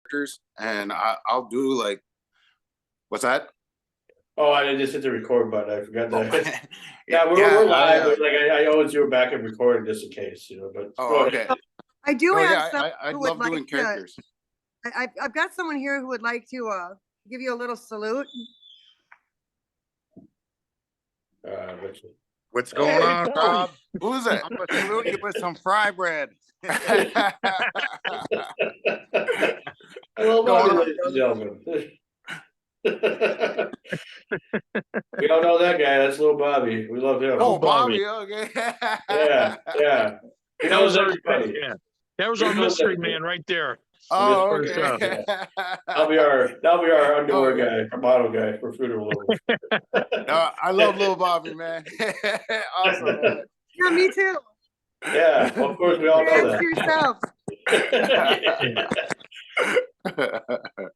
characters, and I'll do like, what's that? Oh, I just hit the record button. I forgot Oh, that. Yeah, yeah, we're live, but like I always do it back and recording just in case, But oh, go ahead. okay. I do Oh have yeah, someone I who would love like doing to. characters. I've got someone here who would like to give you a little salute. Which What's going on, Rob? Who's that? I'm gonna salute you with some fry bread. Hello, Going Bobby, on, ladies and gentlemen. We don't know that guy. That's little Bobby. We love him. Oh, Bobby. Bobby. Okay. Yeah. He That knows was our everybody. yeah. That was our mystery man right there. Oh, His first okay. That'll be our underwear guy, our model guy for Fruit of Little. No, I love little Bobby, man. Awesome, man. Yeah, me too. Yeah, well, of course we all know Ask yourself. that.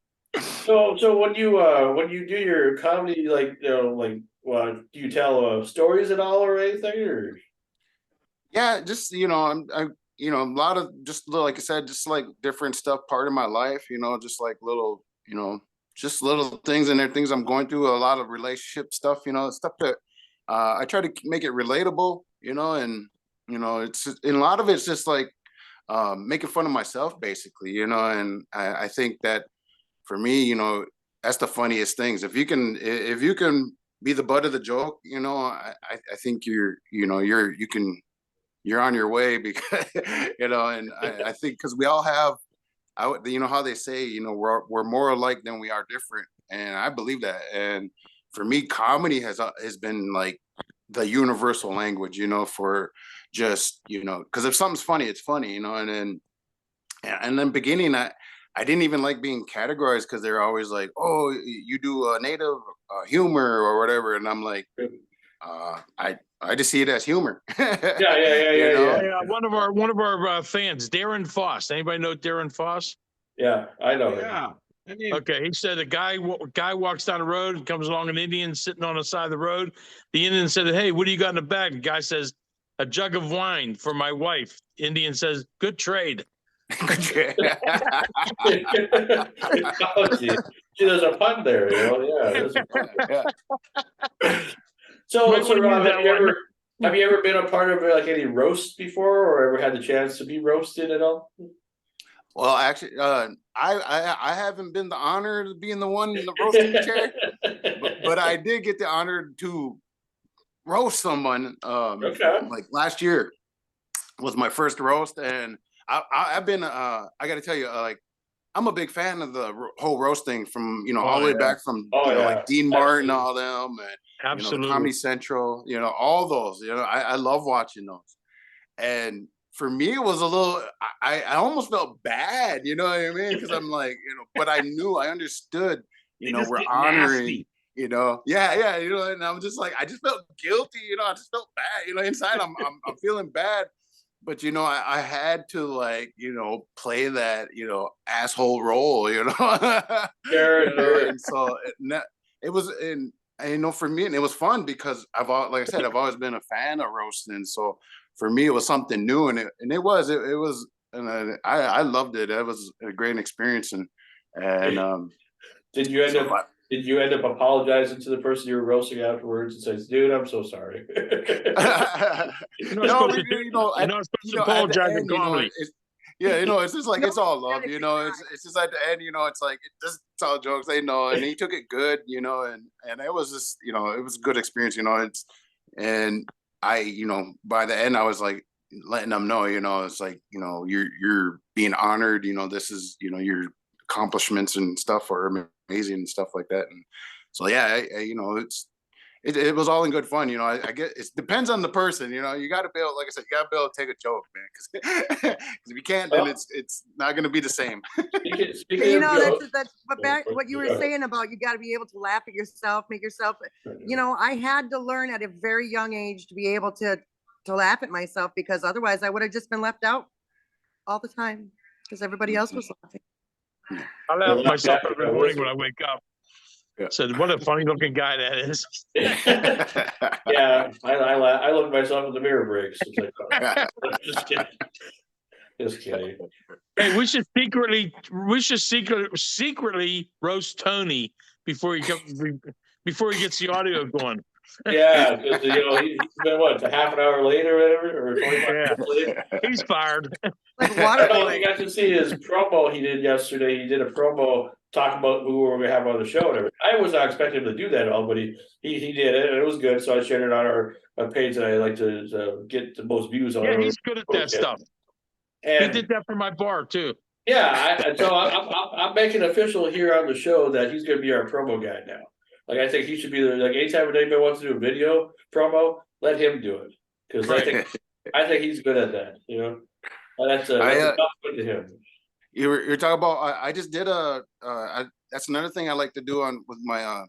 So when you do your comedy, like do you tell stories at all or anything, or? Yeah, just a lot of just like I said, just like different stuff, part of my life, just like little, just little things in there, things I'm going through, a lot of relationship stuff, stuff that I try to make it relatable, and it's and a lot of it's just like making fun of myself, basically, and I think that for me, that's the funniest things. If you can be the butt of the joke, I think you're on your way because and I think because we all have how they say we're more alike than we are different, and I believe that. And for me, comedy has been like the universal language, for just because if something's funny, it's funny, and then beginning I didn't even like being categorized because they're always like, oh, you do native humor or whatever, and I'm like, I just see it as humor. Yeah. One of our fans, Darren Foss. Anybody know Darren Foss? Yeah, I know. Yeah. Okay, he said a guy walks down the road and comes along an Indian sitting on the side of the road. The Indian said, "Hey, what do you got in the bag?" The guy says, "A jug of wine for my wife." Indian says, "Good trade." Oh, gee, there's a pun there, Yeah, there's a pun there. So Rob, have you ever been a part of like any roasts before, or ever had the chance to be roasted at all? Well, actually, I haven't been the honor of being the one in the roasting chair, but I did get the honor to roast someone. Like last year was my first roast, and I've been I got to tell you, like I'm a big fan of the whole roasting from all the way back from like Dean Martin, all them, and the Comedy Central, all those. I love watching those, and for me it was a little. I almost felt bad, you know what I mean? Because I'm like, but I understood, we're honoring. Yeah, and I'm just like, I just felt guilty, I just felt bad, inside I'm feeling bad, but I had to like, play that, asshole role, Sure. And so it was, and for me, and it was fun because like I said, I've always been a fan of roasting, so for me it was something new, and it was, and I loved it. It was a great experience, and did you end up apologizing to the person you were roasting afterwards and says, "Dude, I'm so sorry"? You're not supposed to apologize in comedy. It's just like it's all love, it's just at the end, it's like it's all jokes, and he took it good, and it was just, it was a good experience, and I, by the end I was like letting them know, it's like, you're being honored, this is, your accomplishments and stuff are amazing and stuff like that, and so yeah, it was all in good fun, I get it depends on the person, you got to be able, like I said, you got to be able to take a joke, man, because if you can't, then it's not going to be the same. Speaking that's what you were saying about you got to be able to laugh at yourself, make yourself, I had to learn at a very young age to be able to laugh at myself, because otherwise I would have just been left out all the time because everybody else was laughing. I laugh at myself every morning when I wake up. Yeah. Said, what a funny looking guy that is. Yeah, I look at myself in the mirror breaks. It's like, just kidding. Just kidding. Hey, we should secretly roast Tony before he gets the audio going. Yeah, because he's been what, a half an hour late or whatever, or 25 minutes late. He's fired. Like water I boy. got to see his promo he did yesterday. He did a promo talking about who we're going to have on the show and everything. I was not expecting him to do that at all, but he did it, and it was good. So I shared it on our page that I like to get the most views on. Yeah, he's good at that stuff. And he did that for my bar too. Yeah, so I'm making official here on the show that he's going to be our promo guy now. Like, I think he should be there. Like, anytime anybody wants to do a video promo, let him do it, because I think he's good at that. That's a compliment to him. You're talking about. I just did that's another thing I like to do with my.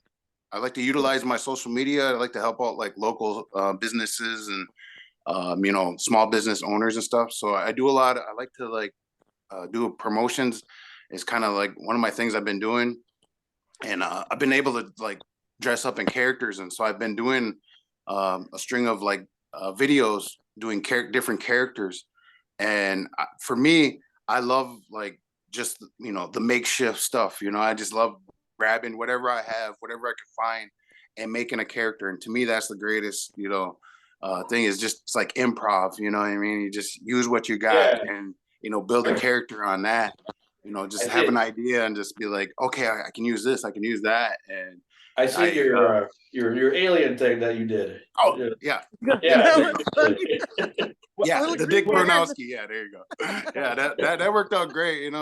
I like to utilize my social media. I like to help out like local businesses and small business owners and stuff. So I do a lot. I like to do promotions. It's kind of like one of my things I've been doing, and I've been able to like dress up in characters, and so I've been doing a string of like videos doing different characters. And for me, I love like just the makeshift stuff. I just love grabbing whatever I have, whatever I can find, and making a character. And to me, that's the greatest thing, is just, it's like improv. You know what I mean? You just use what you got and build a character on that. Just have an idea and just be like, okay, I can use this, I can use that. And I see your alien thing that you did. Oh yeah. Yeah. Yeah, the Dick Bronowski. Yeah, there you go. Yeah, that worked out great, and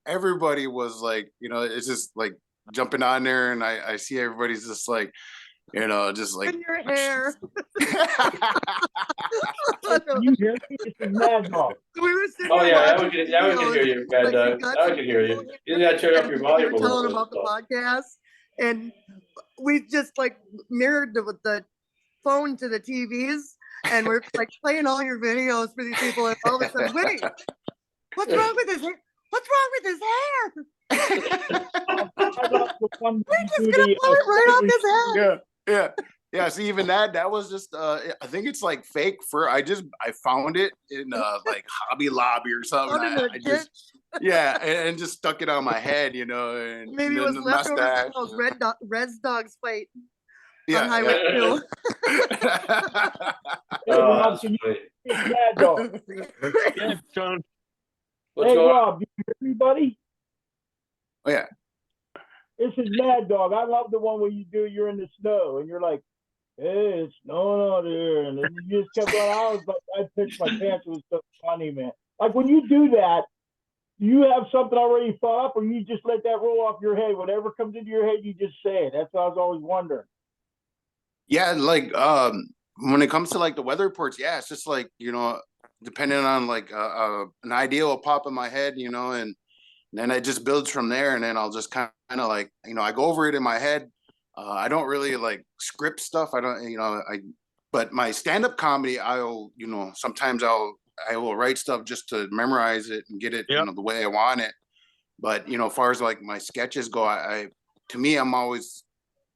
everybody was like, it's just like jumping on there, and I see everybody's just like, just like in your hair. You hear me? This is Mad Dog. We were sitting Oh there yeah, watching we can hear you, Mad Dog. Now we can hear you. You gotta turn up your volume a You're telling little bit. about the podcast, and we just like mirrored the phone to the TVs, and we're like playing all your videos for these people, and all of a sudden, wait, what's wrong with his hair? What's wrong with his hair? We're just gonna pull it right off his head. Yeah. See, even that was just I think it's like fake fur. I found it in like Hobby Lobby or something. I just and just stuck it on my head, and maybe it was the leftovers mustache. from those Red Dogs fight Yeah, on Highway 2. It's Mad Dog. Yeah, John. Hey Rob, you hear me, buddy? Oh yeah. This is Mad Dog. I love the one where you're in the snow and you're like, hey, it's snowing out here, and then you just kept going. I pitched my pants. It was so funny, man. Like when you do that, you have something already thought up, or you just let that roll off your head. Whatever comes into your head, you just say it. That's what I was always wondering. Yeah, like when it comes to like the weather reports, yeah, it's just like depending on like an idea will pop in my head, and then it just builds from there, and then I'll just kind of like I go over it in my head. I don't really like script stuff. I don't, but my stand-up comedy, sometimes I will write stuff just to memorize it and get it, the way I want it. But, as far as like my sketches go, to me, I'm always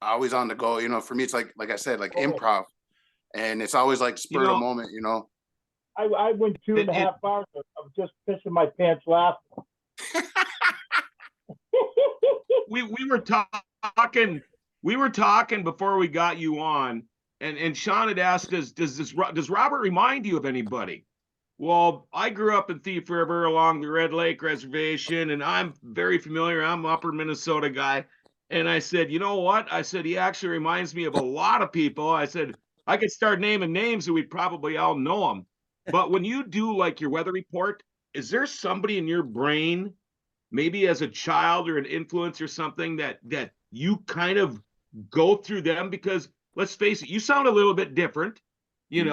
on the go. For me, it's like I said, like improv, and it's always like spur of the moment, I went 2.5 hours. I was just pissing my pants laughing. we were talking before we got you on, and Sean had asked us, does Robert remind you of anybody? Well, I grew up in Thief River along the Red Lake Reservation, and I'm very familiar. I'm an upper Minnesota guy. And I said, you know what? I said, he actually reminds me of a lot of people. I said, I could start naming names and we'd probably all know them. But when you do like your weather report, is there somebody in your brain, maybe as a child or an influence or something that you kind of go through them? Because let's face it, you sound a little bit different, you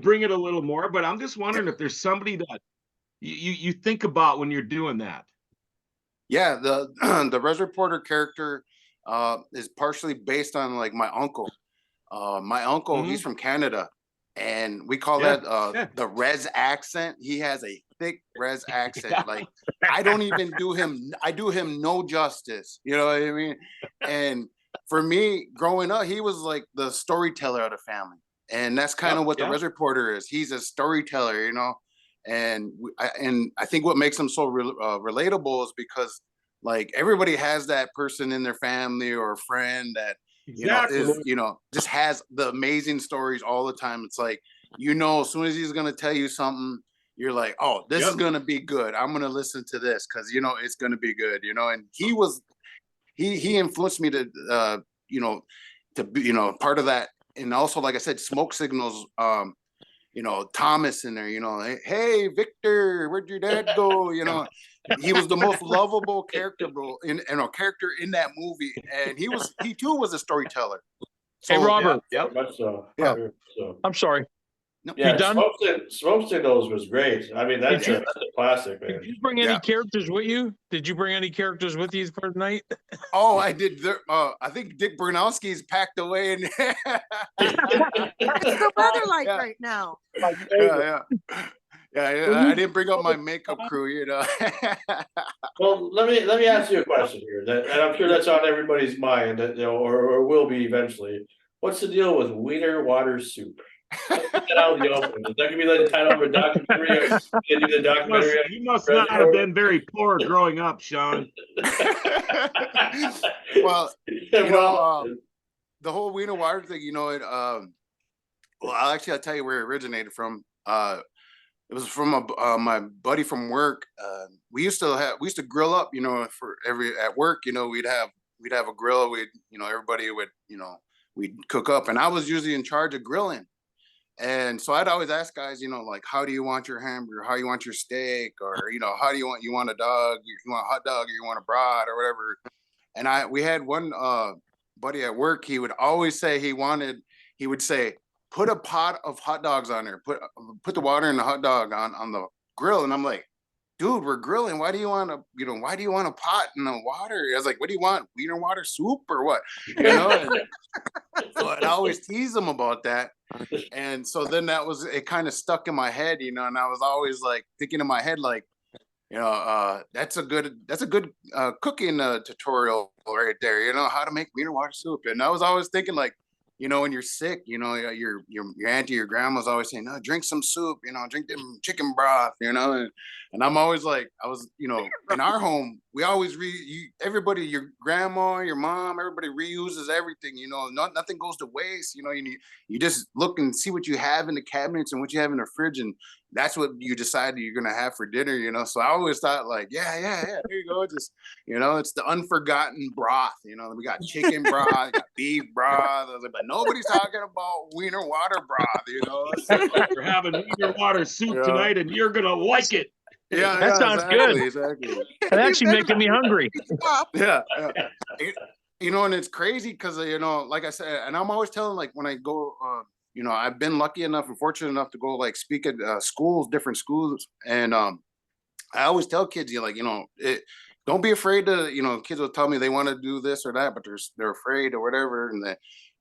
bring it a little more, but I'm just wondering if there's somebody that you think about when you're doing that. Yeah, the Res Reporter character is partially based on like my uncle. My uncle, he's from Canada, and we call that the Res accent. He has a thick Res accent. Like I do him no justice. You know what I mean? And for me, growing up, he was like the storyteller of the family. And that's kind of what the Res Reporter is. He's a storyteller, And I think what makes them so relatable is because like everybody has that person in their family or a friend that just has the amazing stories all the time. It's like, as soon as he's gonna tell you something, you're like, oh, this is gonna be good. I'm gonna listen to this because it's gonna be good. And he influenced me to to be part of that. And also, like I said, Smoke Signals. Thomas in there, hey, Victor, where'd your dad go? He was the most lovable character character in that movie. And he too was a storyteller. So, hey, Robert. Much so. Yeah. I'm sorry. No, yeah, you done? Smoke Signals was great. I mean, that's a classic, man. Did you bring any characters with you? Did you bring any characters with you for tonight? Oh, I did. I think Dick Bernowski's packed away. What's the weather like right now? Yeah. I didn't bring up my makeup crew, Well, let me ask you a question here, and I'm sure that's on everybody's mind, or will be eventually. What's the deal with Weiner water soup? Out in the open. Is that gonna be like the title of a documentary? The documentary. You must not have been very poor growing up, Sean. Well, the whole Weiner water thing, well, I'll tell you where it originated from. It was from my buddy from work. We used to grill up, at work, we'd have a grill. Everybody would, we'd cook up, and I was usually in charge of grilling. And so I'd always ask guys, like, how do you want your hamburger? How do you want your steak? Or, how do you want a dog? You want a hot dog or you want a brat or whatever? And we had one buddy at work. He would always say he would say, put a pot of hot dogs on there. Put the water and the hot dog on the grill. And I'm like, dude, we're grilling. Why do you want a pot and the water? I was like, what do you want? Weiner water soup or what? So I'd always tease them about that. And so then it kind of stuck in my head, and I was always like thinking in my head, like, that's a good cooking tutorial right there, how to make Weiner water soup. And I was always thinking, like, when you're sick, your auntie, your grandma's always saying, no, drink some soup, drink them chicken broth, and I'm always like, I was, in our home, we always everybody, your grandma, your mom, everybody reuses everything, nothing goes to waste, you just look and see what you have in the cabinets and what you have in the fridge, and that's what you decide you're gonna have for dinner, so I always thought, like, yeah, here you go, just, it's the unforgotten broth, we got chicken broth, got beef broth, I was like, but nobody's talking about Weiner water broth, We're having Weiner water soup tonight, and you're gonna like it. Yeah, that sounds good. Exactly. It's actually making me hungry. Yeah. And it's crazy because like I said, and I'm always telling, like, when I go, I've been lucky enough and fortunate enough to go, like, speak at different schools, and I always tell kids, don't be afraid to, kids will tell me they want to do this or that, but they're afraid or whatever,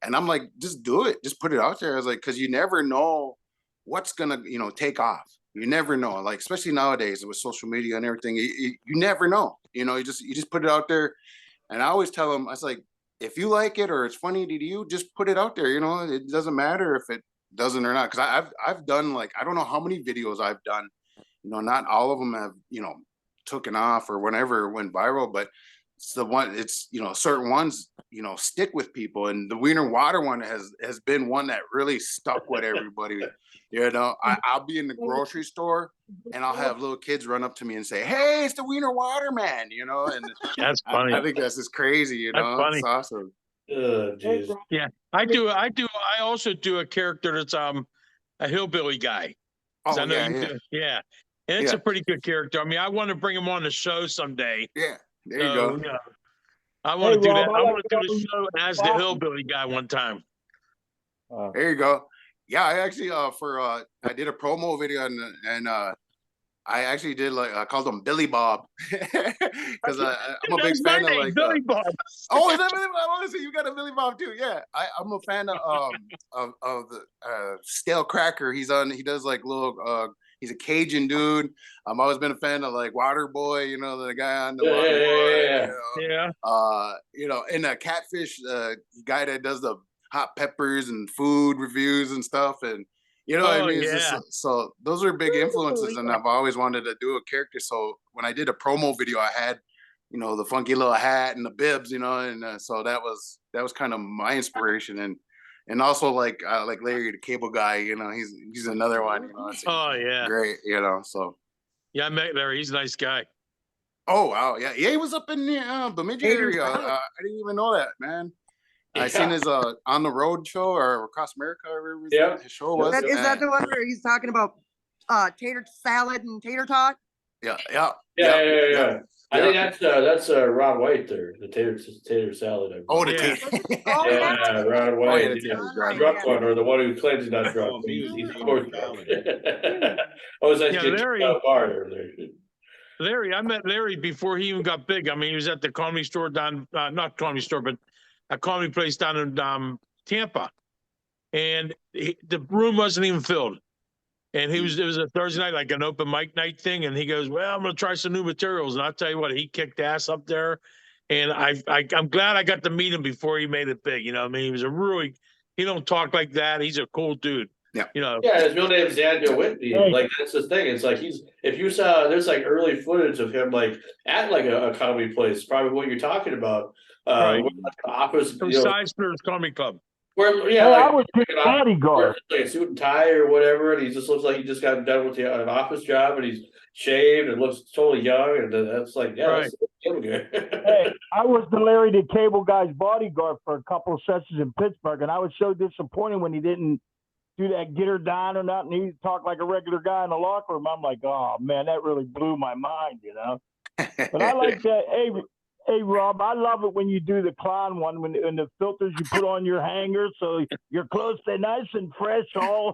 and I'm like, just do it, just put it out there. I was like, because you never know what's gonna take off. You never know, like, especially nowadays with social media and everything, you never know, you just put it out there. And I always tell them, I was like, if you like it or it's funny to you, just put it out there. It doesn't matter if it doesn't or not. Cause I've done, like, I don't know how many videos I've done, not all of them have, taken off or whenever it went viral, but it's certain ones, stick with people. And the Weiner water one has been one that really stuck with everybody. I'll be in the grocery store and I'll have little kids run up to me and say, hey, it's the Weiner water man, and that's funny. I think that's just crazy, That's funny. It's awesome. Yeah, I also do a character that's a hillbilly guy. Oh, yeah. And it's a pretty good character. I mean, I want to bring him on the show someday. Yeah, there you go. I want to do that. I want to do the show as the hillbilly guy one time. There you go. Yeah, I actually I did a promo video and I actually did, like, I called him Billy Bob because I'm a big fan of, like, Billy Bob. Oh, is that Billy Bob? I want to say you got a Billy Bob too. Yeah, I'm a fan of the Stale Cracker. He does, like, little. He's a Cajun dude. I've always been a fan of, like, Water Boy. The guy on the Water Boy. Yeah. And a Catfish guy that does the hot peppers and food reviews and stuff. And You know what I mean? Yeah. So those are big influences, and I've always wanted to do a character. So when I did a promo video, I had, the funky little hat and the bibs, and so that was kind of my inspiration, and also like Larry the Cable Guy, he's another one, it's yeah. great, so. Yeah, I met Larry. He's a nice guy. Oh wow, yeah, he was up in the Bemidji area. I didn't even know that, man. I seen his On the Road show or Across America, or whatever his show was. Is that the one where he's talking about tater salad and tater tot? Yeah. I think that's Ron White there, the tater salad. Oh, the tater. Yeah, Ron White. The drunk one, or the one who claims he's not drunk. He's of course drunk. Larry, I met Larry before he even got big. I mean, he was at the comedy store not comedy store, but a comedy place down in Tampa, and the room wasn't even filled. And it was a Thursday night, like an open mic night thing. And he goes, well, I'm going to try some new materials. And I'll tell you what, he kicked ass up there. And I'm glad I got to meet him before he made it big. I mean, he was he don't talk like that. He's a cool dude. Yeah. Yeah, his real name is Daniel Whitney. Like, that's the thing. It's like if you saw, there's like early footage of him like at like a comedy place, probably what you're talking about. Right. Office, Sizemore Comedy Club. Where, I was his bodyguard. Like a suit and tie or whatever, and he just looks like he just got done with an office job, and he's shaved and looks totally young, and that's like, that's good. Hey, I was the Larry the Cable Guy's bodyguard for a couple of sessions in Pittsburgh, and I was so disappointed when he didn't do that get her down or nothing. He talked like a regular guy in the locker room. I'm like, oh man, that really blew my mind, But I like that. Hey, Rob, I love it when you do the clown one, when the filters you put on your hanger so your clothes stay nice and fresh. I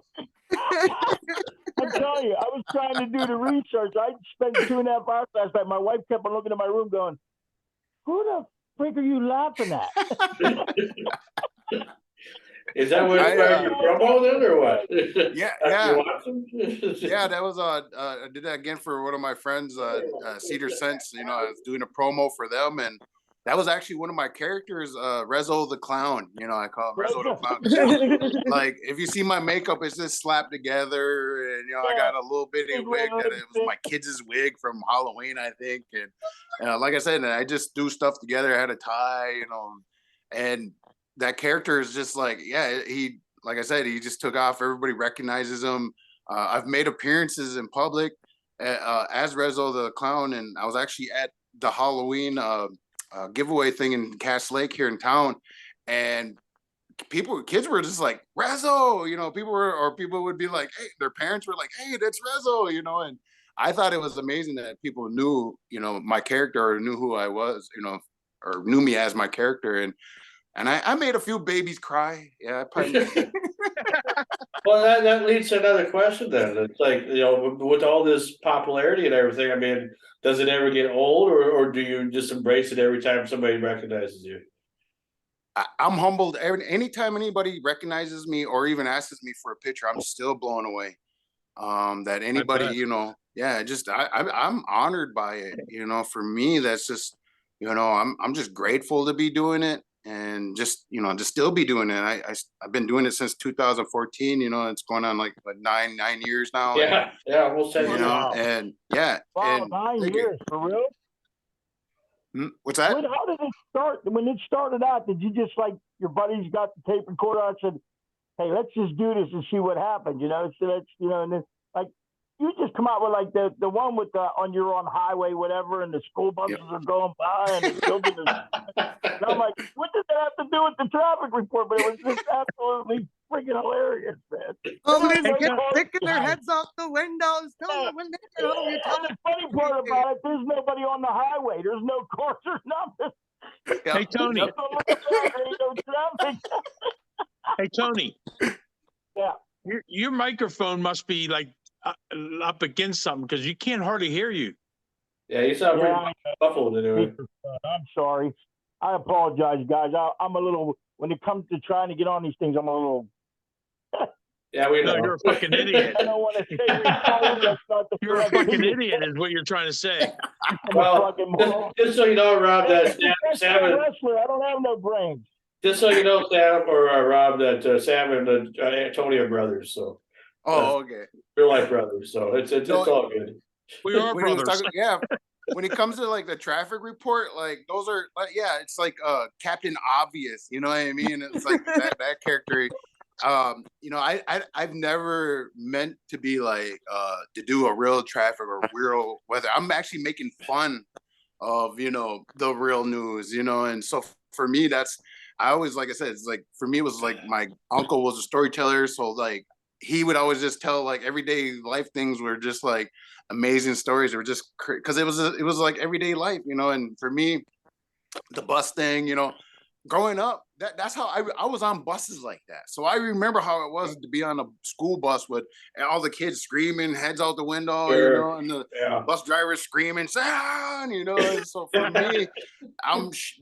tell you, I was trying to do the research. I spent 2.5 hours last night. My wife kept on looking at my room going, who the frick are you laughing at? Is that what inspired your promo then, or what? Yeah. Yeah, that was I did that again for one of my friends, Cedar Sense. I was doing a promo for them, and that was actually one of my characters, Rezo the Clown. I call him Rezo the Clown. Like, if you see my makeup, it's just slapped together, and I got a little bitty wig that it was my kids' wig from Halloween, I think. And like I said, I just do stuff together. I had a tie, and that character is just like, like I said, he just took off. Everybody recognizes him. I've made appearances in public as Rezo the Clown, and I was actually at the Halloween giveaway thing in Cass Lake here in town, and kids were just like, Rezo, people would be like, hey, their parents were like, hey, that's Rezo, and I thought it was amazing that people knew, my character, or knew who I was, or knew me as my character, and I made a few babies cry. Yeah, Well, that leads to another question then. It's like, with all this popularity and everything, I mean, does it ever get old, or do you just embrace it every time somebody recognizes you? I'm humbled. Anytime anybody recognizes me or even asks me for a picture, I'm still blown away. That anybody, I'm honored by it. For me, that's just, I'm just grateful to be doing it. And just to still be doing it. I've been doing it since 2014. It's going on like 9 years now. Yeah, almost 10 years. And yeah. Wow, and 9 years for real? What's that? How did it start? When it started out, did you just like your buddies got the tape recorder out and said, "Hey, let's just do this and see what happens"? So that's and then like you just come out with like the one with you're on highway, whatever, and the school buses are going by and the children and I'm like, what does that have to do with the traffic report? But it was just absolutely freaking hilarious, man. Sticking their heads out the windows. The funny part about it, there's nobody on the highway. There's no cars or nothing. Hey, Tony. Hey, Tony. Yeah. Your microphone must be like up against something, because you can't hardly hear you. Yeah, you sound pretty muffled anyway. I'm sorry. I apologize, guys. I'm a little, when it comes to trying to get on these things, I'm a little. Yeah, we know. You're a fucking idiot. I don't want to say you're a fucking idiot is what you're trying to say. Well, just so you know, Rob, that Sam I'm a wrestler. I don't have no brains. Just so you know, Sam or Rob, that Sam and Tony are brothers. So. Oh, okay. Real life brothers. So it's all good. We are When he was brothers. talking, yeah. When it comes to like the traffic report, like those are like, yeah, it's like Captain Obvious, you know what I mean? It's like that character. You know, I've never meant to be like to do a real traffic or real weather. I'm actually making fun of, you know, the real news, you know, and so for me that's, I always, like I said, it's like for me it was like my uncle was a storyteller, so like he would always just tell like everyday life things were just like amazing stories, or just because it was like everyday life, you know. And for me, the bus thing, you know, growing up, that's how I was on buses like that. So I remember how it was to be on a school bus with all the kids screaming, heads out the window, you know, and the bus driver screaming, "Sound," you know. And so for me,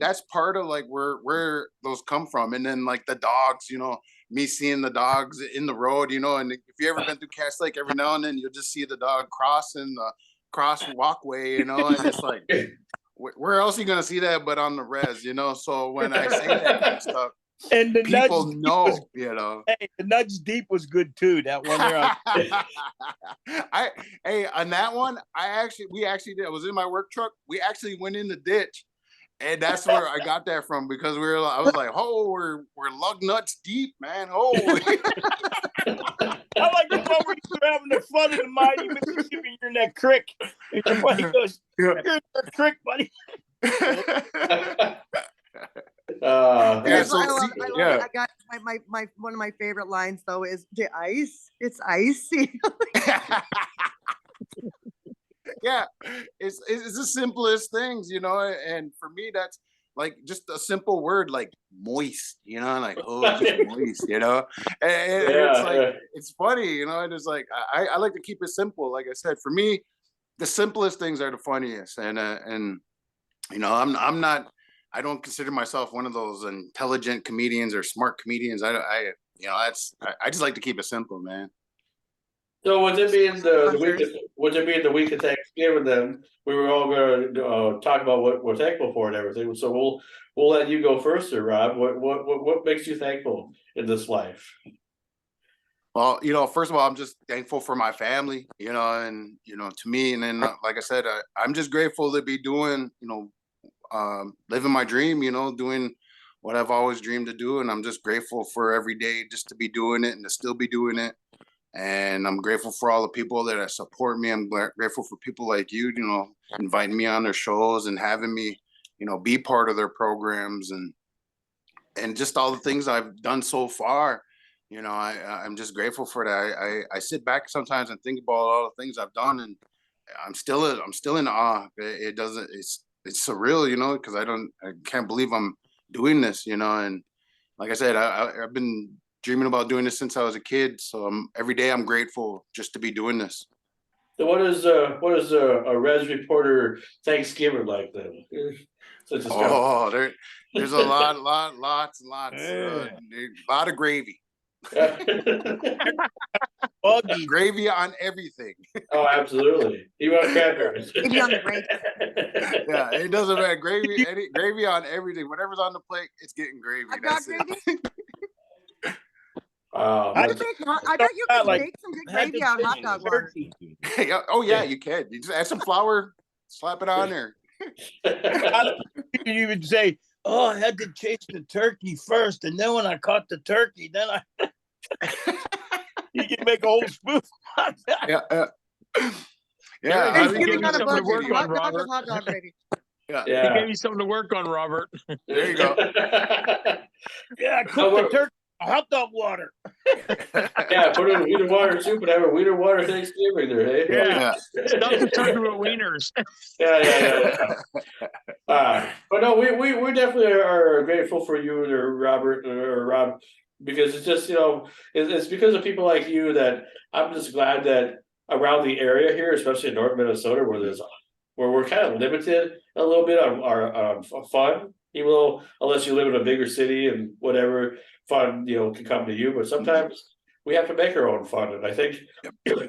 that's part of like where those come from. And then like the dogs, you know, me seeing the dogs in the road, you know. And if you ever been through Cass Lake, every now and then you'll just see the dog crossing the cross walkway, you know, and it's like, where else are you gonna see that but on the res, you know? So when I say that kind of stuff, And the people nudge know, you know. Hey, the nudge deep was good too. That one there. Hey, on that one, we actually did. I was in my work truck. We actually went in the ditch, and that's where I got that from, because I was like, oh, we're lug nuts deep, man. Oh. I like the one where you're having the fun of the mighty Mississippi. You're in that creek, and your buddy goes, "You're in that creek, buddy." Yeah, so I love it. I got my one of my favorite lines though is the ice. It's icy. Yeah, it's the simplest things, you know. And for me, that's like just a simple word like moist, you know, like, oh, it's just moist, you know. And it's like it's funny, you know. And it's like I like to keep it simple. Like I said, for me, the simplest things are the funniest. And you know, I'm not, I don't consider myself one of those intelligent comedians or smart comedians. You know, I just like to keep it simple, man. So with it being the week of Thanksgiving, then we were all going to talk about what we're thankful for and everything. So we'll let you go first, sir, Rob. What makes you thankful in this life? Well, you know, first of all, I'm just thankful for my family, you know, and you know, to me, and then like I said, I'm just grateful to be doing, you know, living my dream, you know, doing what I've always dreamed to do, and I'm just grateful for every day just to be doing it and to still be doing it. And I'm grateful for all the people that support me. I'm grateful for people like you know, inviting me on their shows and having me, you know, be part of their programs, and just all the things I've done so far. You know, I'm just grateful for that. I sit back sometimes and think about all the things I've done, and I'm still in awe. It's surreal, you know, because I can't believe I'm doing this, you know. And like I said, I've been dreaming about doing this since I was a kid. So every day I'm grateful just to be doing this. So what is a res reporter Thanksgiving like then? Oh, there's a lots and lots, a lot of gravy. Gravy on everything. Oh, absolutely. Even on cranberries. Maybe on the gravy. Yeah, it doesn't matter. Gravy on everything. Whatever's on the plate, it's getting gravy. That's it. I bet you can make some good gravy out of hot dog water. Oh yeah, you can. You just add some flour, slap it on there. You would say, "Oh, I had to chase the turkey first, and then when I caught the turkey, then I." You can make a whole spoof. Yeah. Yeah, he gave you something to work on, Robert. Yeah. He gave you something to work on, Robert. There you go. Yeah, cook the turkey. Hot dog water. Yeah, put in a wiener water soup and have a wiener water Thanksgiving there, hey? Yeah. Stuff the turkey with wieners. Yeah. But no, we definitely are grateful for you, or Robert, or Rob, because it's just, you know, it's because of people like you that I'm just glad that around the area here, especially in North Minnesota, where we're kind of limited a little bit on our fun, even though unless you live in a bigger city and whatever, fun, you know, can come to you. But sometimes we have to make our own fun. And I think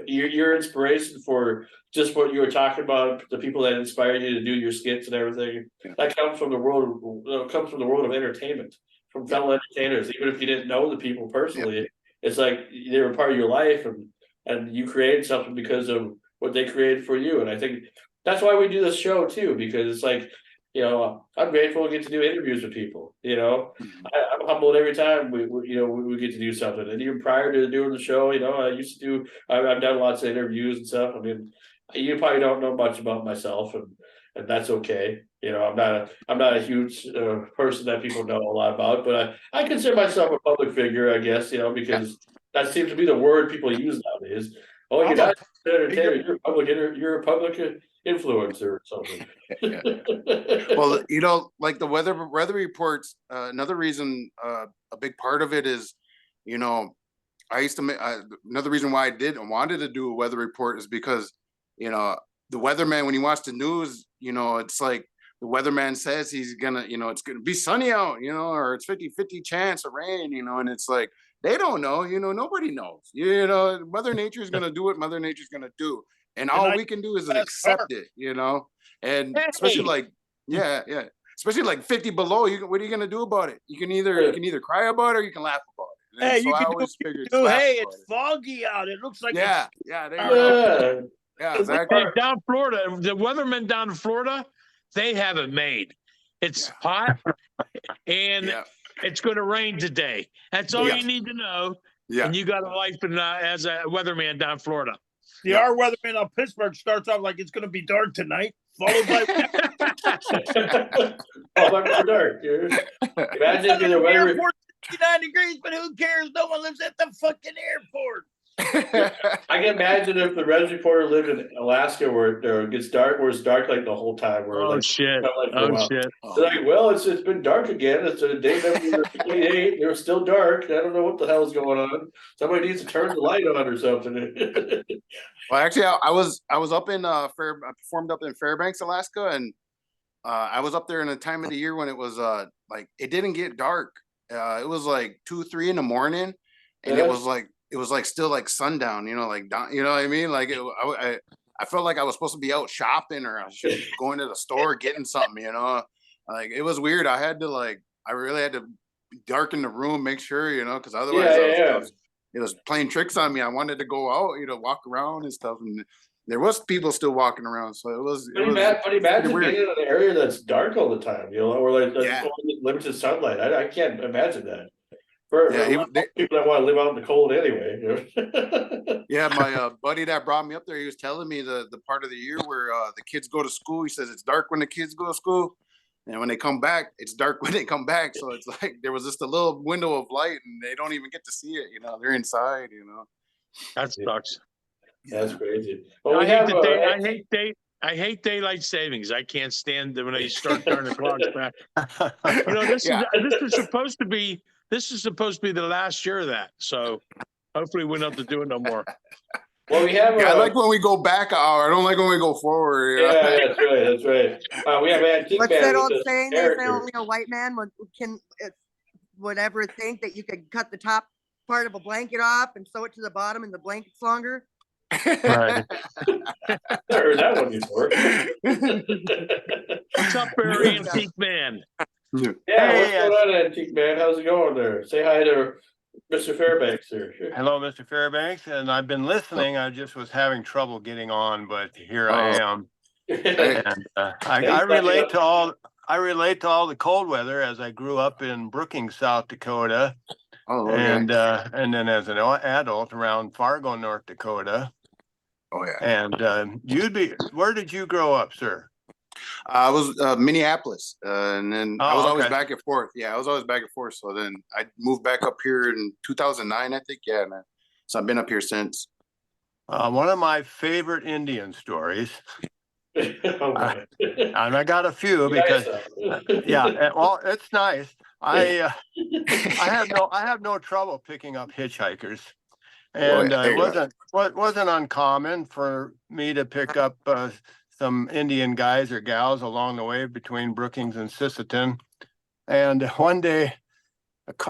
your inspiration for just what you were talking about, the people that inspired you to do your skits and everything, that comes from the world of entertainment, from fellow entertainers. Even if you didn't know the people personally, it's like they were part of your life, and and you created something because of what they created for you. And I think that's why we do this show too, because it's like, you know, I'm grateful to get to do interviews with people. You know, I'm humbled every time we get to do something. And even prior to doing the show, you know, I used to do. I've done lots of interviews and stuff. I mean, you probably don't know much about myself, and that's okay. You know, I'm not a huge person that people know a lot about, but I consider myself a public figure, I guess. You know, because that seems to be the word people use nowadays. Oh, you're not an entertainer. You're a public influencer or something. Well, you know, like the weather reports. Another reason, a big part of it is, you know, I used to make another reason why I wanted to do a weather report is because, you know, the weatherman, when he watches the news, you know, it's like the weatherman says he's gonna, you know, it's gonna be sunny out, you know, or it's 50-50 chance of rain, you know, and it's like they don't know, you know, nobody knows, you know, Mother Nature is gonna do what Mother Nature's gonna do, and all we can do is accept it, you know, and especially like, yeah, especially like 50 below. What are you gonna do about it? You can either cry about it or you can laugh about it. And Hey, so you I can always do, figured, hey, it's foggy out. It looks like yeah, it's there you go. Yeah, exactly. Hey, down Florida, the weathermen down in Florida, they have it made. It's hot and it's going to rain today. That's all you need to know. Yeah. And you got a life as a weatherman down in Florida. See, our weatherman on Pittsburgh starts off like it's going to be dark tonight, followed by dark. Imagine if the weather. Airport 69 degrees, but who cares? No one lives at the fucking airport. I can imagine if the Res reporter lived in Alaska where it gets dark, where it's dark like the whole time. Where shit! Shit! They're like, well, it's been dark again. It's a day number 28. They're still dark. I don't know what the hell's going on. Somebody needs to turn the light on or something. Well, actually, I was up in I performed up in Fairbanks, Alaska, and I was up there in a time of the year when it was like it didn't get dark. It was like 2-3 in the morning, and it was like still like sundown, you know, like you know what I mean? Like I felt like I was supposed to be out shopping or I should be going to the store getting something, you know. Like it was weird. I really had to darken the room, make sure, you know, because otherwise it was playing tricks on me. I wanted to go out, you know, walk around and stuff, and there was people still walking around, so it was. But imagine being in an area that's dark all the time, you know, or like limited sunlight. I can't imagine that. For people that want to live out in the cold anyway. You know? Yeah, my buddy that brought me up there, he was telling me the part of the year where the kids go to school. He says it's dark when the kids go to school, and when they come back, it's dark when they come back. So it's like there was just a little window of light, and they don't even get to see it. You know, they're inside. You know, that sucks. That's crazy. Well, I hate daylight savings. I can't stand when they start turning the clocks back. You know, this is supposed to be the last year of that. So hopefully we don't have to do it no more. Well, we have. I like when we go back an hour. I don't like when we go forward. Yeah, that's right. That's right. We have Antique What's Man. that old saying? They say only a white man would ever think that you could cut the top part of a blanket off and sew it to the bottom, and the blanket's longer. Right. I heard that one before. What's up, Antique Man? Yeah, what's going on, Antique Man? How's it going there? Say hi to Mr. Fairbanks here. Hello, Mr. Fairbanks, and I've been listening. I just was having trouble getting on, but here I am. And I relate to all the cold weather as I grew up in Brookings, South Dakota, and then as an adult around Fargo, North Dakota. Oh yeah. And where did you grow up, sir? I was Minneapolis, and then I was always back and forth. Yeah, I was always back and forth. So then I moved back up here in 2009, I think. Yeah, man. So I've been up here since. One of my favorite Indian stories. And I got a few because, well, it's nice. I have no trouble picking up hitchhikers, and it wasn't uncommon for me to pick up some Indian guys or gals along the way between Brookings and Sisseton. And one day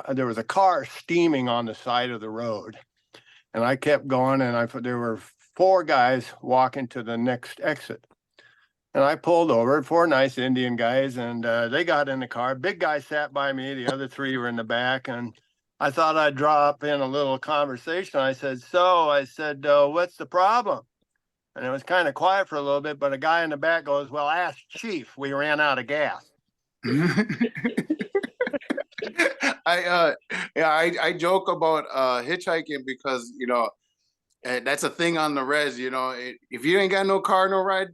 there was a car steaming on the side of the road, and I kept going, and there were 4 guys walking to the next exit. And I pulled over, 4 nice Indian guys, and they got in the car. Big guy sat by me. The other 3 were in the back, and I thought I'd drop in a little conversation. I said, what's the problem? And it was kind of quiet for a little bit, but a guy in the back goes, well, ask Chief. We ran out of gas. I joke about hitchhiking because, that's a thing on the res, if you ain't got no car, no ride,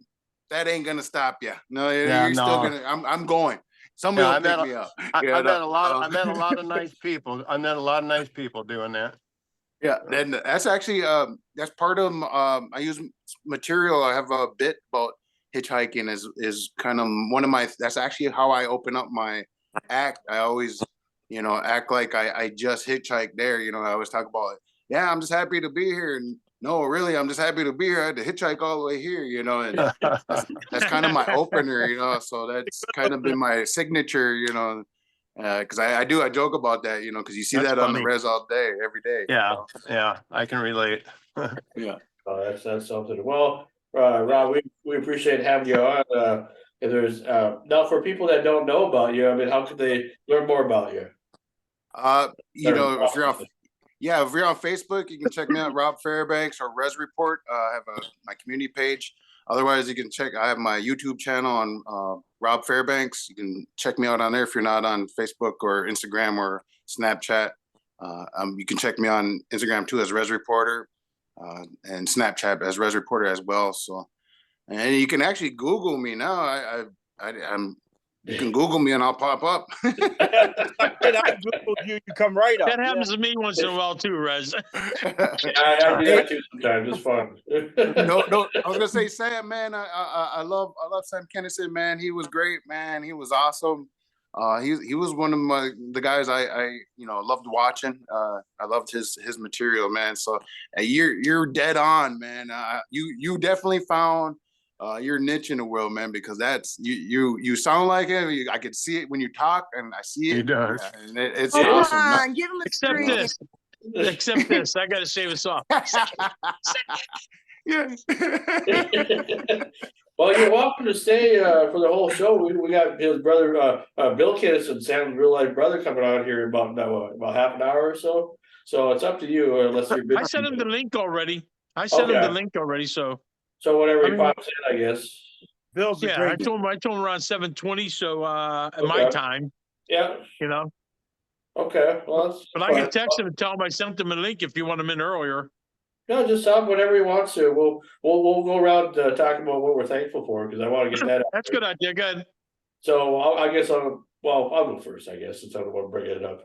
that ain't gonna stop you. No, you're still gonna, I'm going. Somebody will pick me up. I met a lot of nice people. I met a lot of nice people doing that. Yeah, then that's actually that's part of I use material. I have a bit about hitchhiking is kind of one of my, that's actually how I open up my act. I always, act like I just hitchhiked there. I always talk about, yeah, I'm just happy to be here. And no, really, I'm just happy to be here. I had to hitchhike all the way here, and that's kind of my opener, so that's kind of been my signature, because I joke about that, because you see That's that funny. on the res all day, every day. Yeah, so. yeah, I can relate. Yeah. That's something. Well, Rob, we appreciate having you on. If there's now for people that don't know about you, I mean, how could they learn more about you? If you're on Facebook, you can check me out, Rob Fairbanks or Res Report. I have my community page. Otherwise, you can I have my YouTube channel on Rob Fairbanks. You can check me out on there if you're not on Facebook or Instagram or Snapchat. You can check me on Instagram too as Res Reporter, and Snapchat as Res Reporter as well. So, and you can actually Google me now. You can Google me and I'll pop up. And I Googled you, you come right up. That happens to me once in a while too, Rez. I do that too sometimes. It's fun. No, I was gonna say Sam, man. I love Sam KINISON, man. He was great, man. He was awesome. He was one of the guys I loved watching. I loved his material, man. So you're dead on, man. You definitely found your niche in the world, man, because that's you sound like him. I could see it when you talk, and I see it. He does. And it's Come awesome. on, give him a Except screen. this. I got to shave us off. Yeah. Well, you're welcome to stay for the whole show. We got his brother, Bill KINISON, Sam's real life brother, coming on here in about half an hour or so. So it's up to you, unless you're busy. I sent him the link already. So whatever he pops in, I guess. Bill's yeah, I told him around 7:20. So at my time. Yeah. Okay. Well, but I can text him and tell him I sent him a link if you want him in earlier. No, just tell him whatever he wants to. We'll go around talking about what we're thankful for, because I want to get that out. That's a good idea. Good. So I guess I'll go first, I guess, since I don't want to bring it up.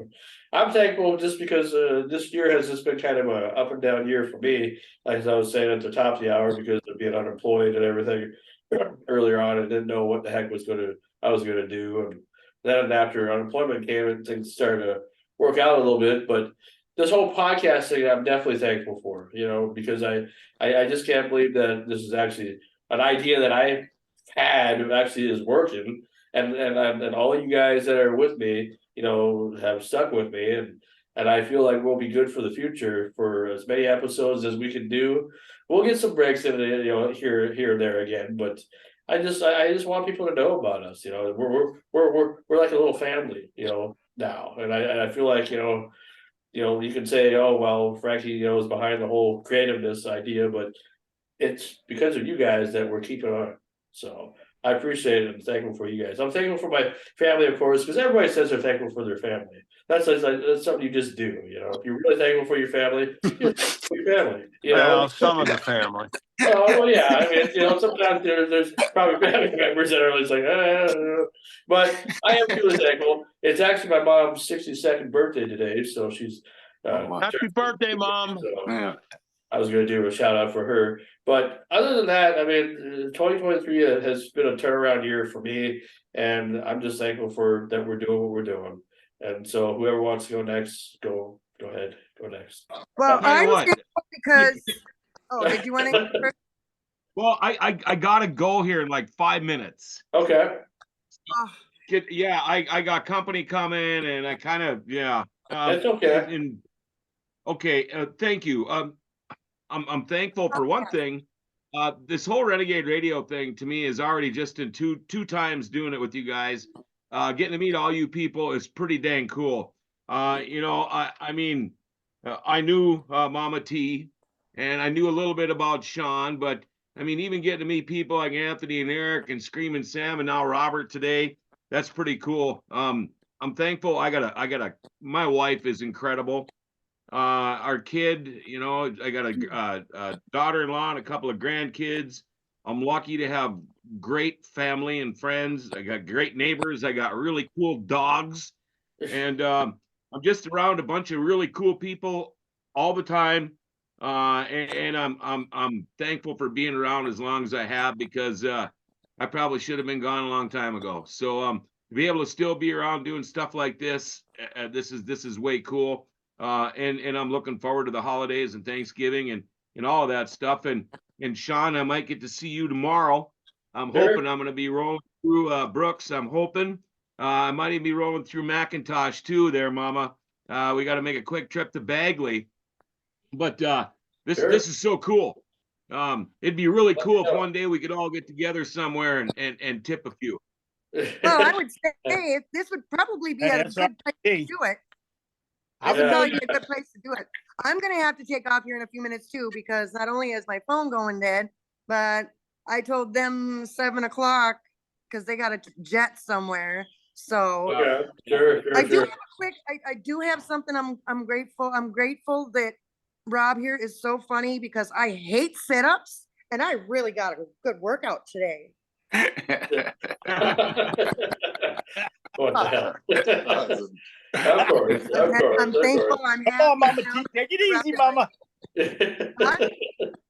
I'm thankful just because this year has just been kind of a up and down year for me. Like I was saying at the top of the hour, because of being unemployed and everything earlier on, I didn't know what the heck I was gonna do. And then after unemployment came, and things started to work out a little bit. But this whole podcast thing, I'm definitely thankful for, because I just can't believe that this is actually an idea that I had actually is working. And all of you guys that are with me, have stuck with me, and I feel like we'll be good for the future for as many episodes as we can do. We'll get some breaks in it, here and there again, but I just want people to know about us. We're like a little family, now, and I feel like you can say, oh well, Frankie, is behind the whole creativeness idea, but it's because of you guys that we're keeping on. So I appreciate it. I'm thankful for you guys. I'm thankful for my family, of course, because everybody says they're thankful for their family. That's something you just do. If you're really thankful for your family, you're thankful for your family. Well, some of the family. Well, yeah. I mean, sometimes there's probably family members that are just like, but I am truly thankful. It's actually my mom's 62nd birthday today, so she's happy birthday, Mom. So, yeah. I was going to do a shout out for her, but other than that, I mean, 2023 has been a turnaround year for me, and I'm just thankful that we're doing what we're doing. And so, whoever wants to go next, go ahead, go next. Well, I'm thankful because. Oh, did you want to go first? Well, I gotta go here in like 5 minutes. Okay. I got company coming, and I kind of That's okay. Thank you. I'm thankful for one thing. This whole Renegade Radio thing to me is already just in two times doing it with you guys. Getting to meet all you people is pretty dang cool. You know, I mean, I knew Mama T, and I knew a little bit about Sean, but I mean, even getting to meet people like Anthony and Eric and Screaming Sam and now Robert today, that's pretty cool. I'm thankful. My wife is incredible. Our kid, you know, I got a daughter-in-law and a couple of grandkids. I'm lucky to have great family and friends. I got great neighbors. I got really cool dogs, and I'm just around a bunch of really cool people all the time. And I'm thankful for being around as long as I have, because I probably should have been gone a long time ago. So to be able to still be around doing stuff like this, this is way cool. And I'm looking forward to the holidays and Thanksgiving and all of that stuff. And Sean, I might get to see you tomorrow. I'm hoping I'm going to be rolling through Brooks. I'm hoping I might even be rolling through McIntosh too there, Mama. We got to make a quick trip to Bagley, but this is so cool. It'd be really cool if one day we could all get together somewhere and tip a few. Well, I would say this would probably be a good place to do it. I would tell you a good place to do it. I'm going to have to take off here in a few minutes too, because not only is my phone going dead, but I told them 7 o'clock because they got a jet somewhere. So I do have a quick, I do have something I'm grateful. I'm grateful that Rob here is so funny, because I hate sit-ups and I really got a good workout today. What the hell? Of course. I'm thankful. I'm happy. Come on, Mama T, take it easy, Mama.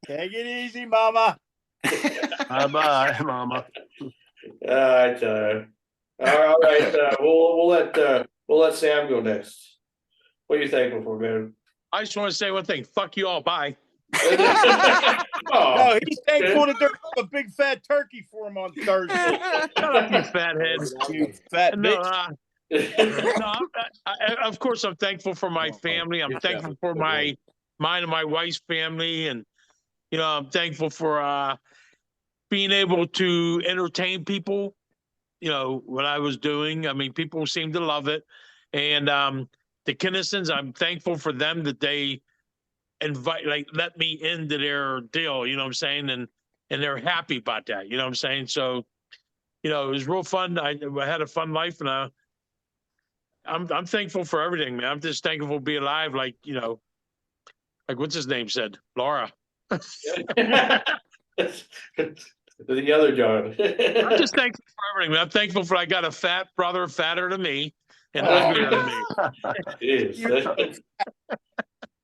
Take it easy, Mama. Bye-bye, Mama. I tell you. All right. We'll let Sam go next. What are you thankful for, man? I just want to say one thing. Fuck you all. Bye. No, he's thankful that there's a big fat turkey for him on Thursday. Shut up, you fatheads. You fat bitch. Of course, I'm thankful for my family. I'm thankful for mine and my wife's family, and you know, I'm thankful for being able to entertain people. You know what I was doing. I mean, people seem to love it, and the KINISONs, I'm thankful for them that they let me into their deal. You know what I'm saying, and they're happy about that. You know what I'm saying. So, you know, it was real fun. I had a fun life, and I'm thankful for everything, man. I'm just thankful to be alive. Like, you know, like what's his name said, Laura. The other John. I'm just thankful for everything, man. I'm thankful for I got a fat brother, fatter than me, and uglier than me. Jeez.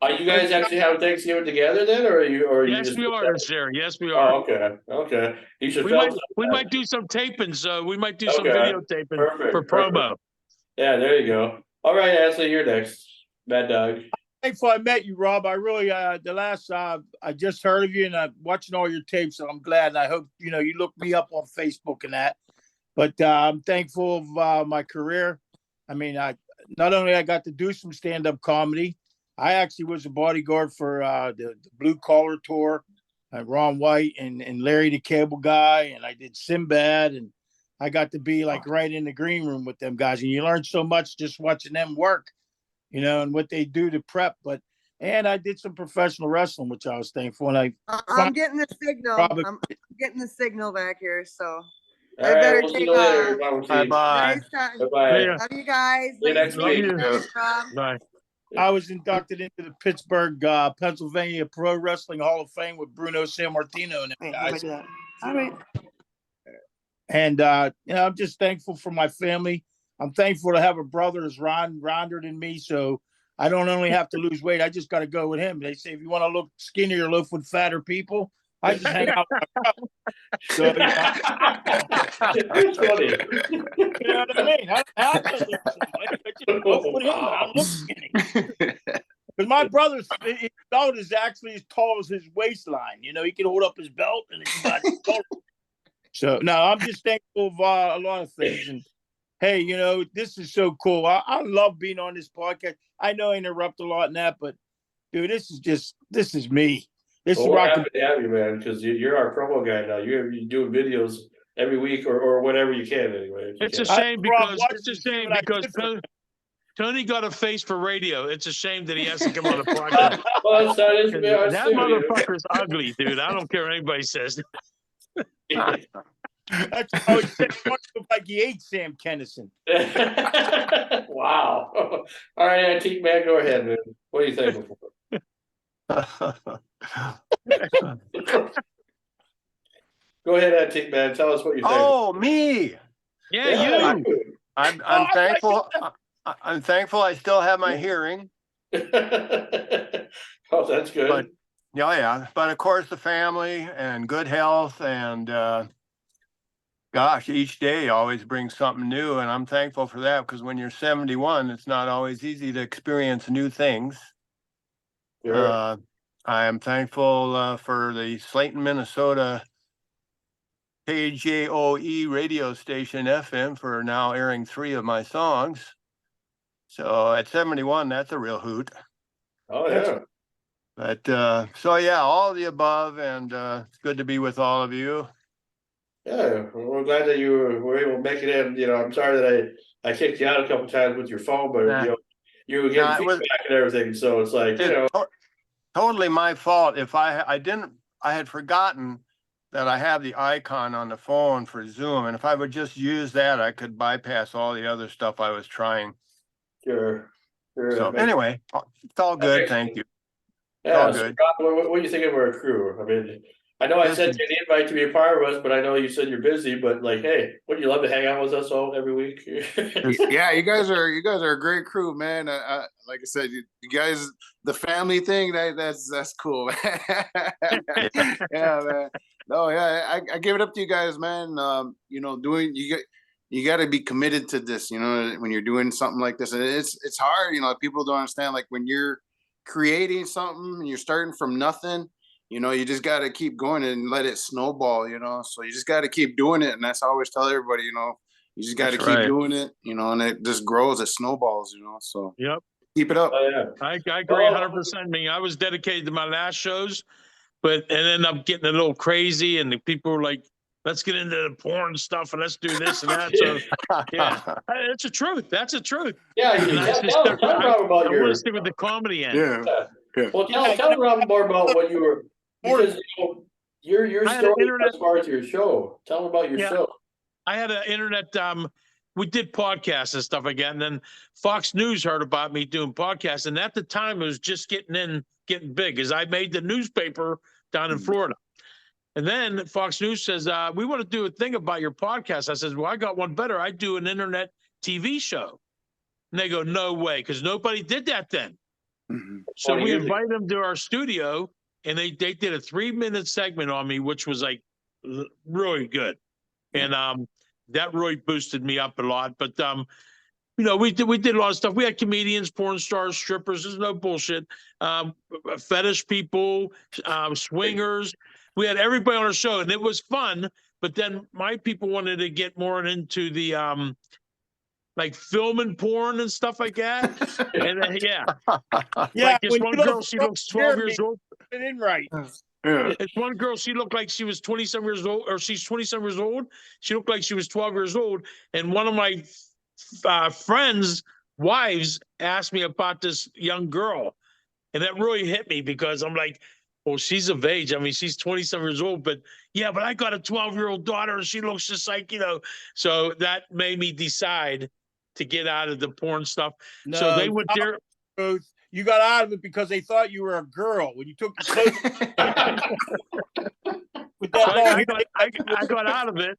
Are you guys actually having Thanksgiving together then, or are you? Yes, we are, sir. Yes, we are. Oh, okay. You should. We might do some taping, so we might do some video taping for promo. Yeah, there you go. All right, Ashley, you're next. Mad Dog. Thankful I met you, Rob. I really the last I just heard of you, and I'm watching all your tapes, so I'm glad. And I hope you look me up on Facebook and that. But I'm thankful of my career. I mean, not only I got to do some stand-up comedy, I actually was a bodyguard for the Blue Collar Tour, Ron White and Larry the Cable Guy, and I did Sinbad, and I got to be like right in the green room with them guys, and you learn so much just watching them work, and what they do to prep. And I did some professional wrestling, which I was thankful. And I'm getting the signal. I'm getting the signal back here, so all I better take off. Bye-bye. Bye-bye. Love you guys. See you next week. Bye. I was inducted into the Pittsburgh, Pennsylvania Pro Wrestling Hall of Fame with Bruno Sammartino and them guys. All right. And I'm just thankful for my family. I'm thankful to have a brother who's rounder than me, so I don't only have to lose weight. I just got to go with him. They say if you want to look skinnier, live with fatter people. I just hang out with my brother. So, It's funny. You know what I mean? I just look with him. I look skinny. Because my brother's belt is actually as tall as his waistline. He can hold up his belt and it's about So no, I'm just thankful of a lot of things. And hey, this is so cool. I love being on this podcast. I know I interrupt a lot in that, but dude, this is me. We're happy to have you, man, because you're our promo guy now. You're doing videos every week or whenever you can, anyway. It's a shame because Tony got a face for radio. It's a shame that he has to come on the podcast. Well, That motherfucker's ugly, dude. I don't care what anybody says. That's what I always said. It looked like he ate Sam Kinison. Wow. All right, Antique Man, go ahead, man. What are you thankful for? Go ahead, Antique Man. Tell us what you're thankful Oh, me. Yeah, you. I'm thankful. I'm thankful I still have my hearing. Oh, that's good. But yeah. But of course, the family and good health and gosh, each day always brings something new, and I'm thankful for that because when you're 71, it's not always easy to experience new things. Sure. I am thankful for the Slayton, Minnesota KJOE radio station FM for now airing 3 of my songs. So at 71, that's a real hoot. Oh, yeah. But so yeah, all of the above, and it's good to be with all of you. Yeah, we're glad that you were able to make it in. You know, I'm sorry that I kicked you out a couple times with your phone, but you were getting feedback and everything. So it's like, totally my fault. If I had forgotten that I have the icon on the phone for Zoom, and if I would just use that, I could bypass all the other stuff I was trying. Sure. So anyway, it's all good. Thank you. Yeah. So Rob, what do you think of our crew? I mean, I know I sent you an invite to be a part of us, but I know you said you're busy. But like, hey, would you love to hang out with us all every week? Yeah, you guys are a great crew, man. Like I said, you guys, the family thing, that's cool. Yeah, man. No, yeah, I give it up to you guys, man. You know, you got to be committed to this. You know, when you're doing something like this, and it's hard. You know, people don't understand. Like when you're creating something and you're starting from nothing, you know, you just got to keep going and let it snowball. You know, so you just got to keep doing it, and that's how I always tell everybody. You know, you just got to keep doing it. You know, and it just grows, it snowballs. You know, so yep, keep it up. Oh, yeah. I agree 100%. I mean, I was dedicated to my last shows, but it ended up getting a little crazy, and the people were like, let's get into the porn stuff and let's do this and that. So yeah, it's the truth. That's the truth. Yeah, I want to stick with the comedy end. Yeah. Well, tell Rob more about what you were, because your story as far as your show. Tell them about your show. I had an internet. We did podcasts and stuff like that, and then Fox News heard about me doing podcasts, and at the time it was just getting big, as I made the newspaper down in Florida. And then Fox News says, we want to do a thing about your podcast. I says, well, I got one better. I do an internet TV show. And they go, no way, because nobody did that then. Mm-hmm. So we invited them to our studio, and they did a 3-minute segment on me, which was like really good. And that really boosted me up a lot. But, you know, we did a lot of stuff. We had comedians, porn stars, strippers. There's no bullshit. Fetish people, swingers. We had everybody on our show, and it was fun. But then my people wanted to get more into the like filming porn and stuff like that. And then, yeah, like this one girl, she looks 12 years old. Right. It's one girl, she looked like she was 27 years old, or she's 27 years old. She looked like she was 12 years old. And one of my friends' wives asked me about this young girl. And that really hit me because I'm like, well, she's of age. I mean, she's 27 years old, but yeah, but I got a 12-year-old daughter and she looks just like, you know, so that made me decide to get out of the porn stuff. No, so they went there. You got out of it because they thought you were a girl when you took your clothes. I got out of it.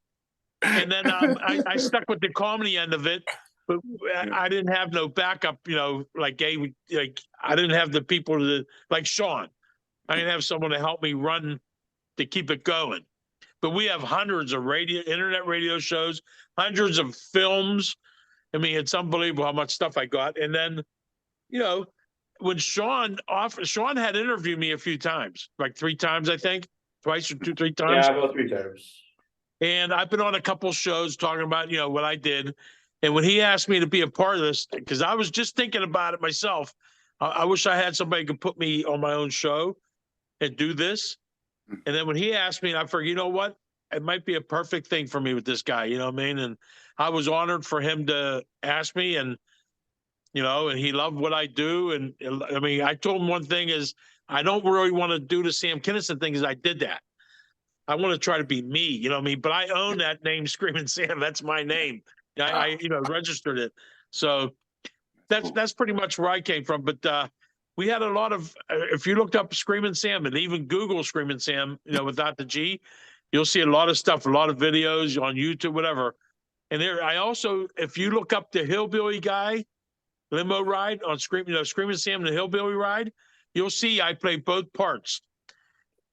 And then I stuck with the comedy end of it. But I didn't have no backup, you know, like I didn't have the people like Sean. I didn't have someone to help me run to keep it going. But we have hundreds of internet radio shows, hundreds of films. I mean, it's unbelievable how much stuff I got. And then, you know, when Sean had interviewed me a few times, like 3 times, I think, twice or 2, 3 times. Yeah, about 3 times. And I've been on a couple shows talking about, you know, what I did. And when he asked me to be a part of this, because I was just thinking about it myself, I wish I had somebody who could put me on my own show and do this. And then when he asked me, I figured, you know what? It might be a perfect thing for me with this guy, you know what I mean? And I was honored for him to ask me. And and he loved what I do. And I mean, I told him one thing is I don't really want to do the Sam Kinison thing, is I did that. I want to try to be me, you know what I mean? But I own that name, Screaming Sam. That's my name. I registered it. So that's pretty much where I came from. But we had a lot of, if you looked up Screaming Sam and even Google Screaming Sam, without the G, you'll see a lot of stuff, a lot of videos on YouTube, whatever. And I also, if you look up the Hillbilly Guy limo ride on Screaming Sam, the Hillbilly ride, you'll see I play both parts.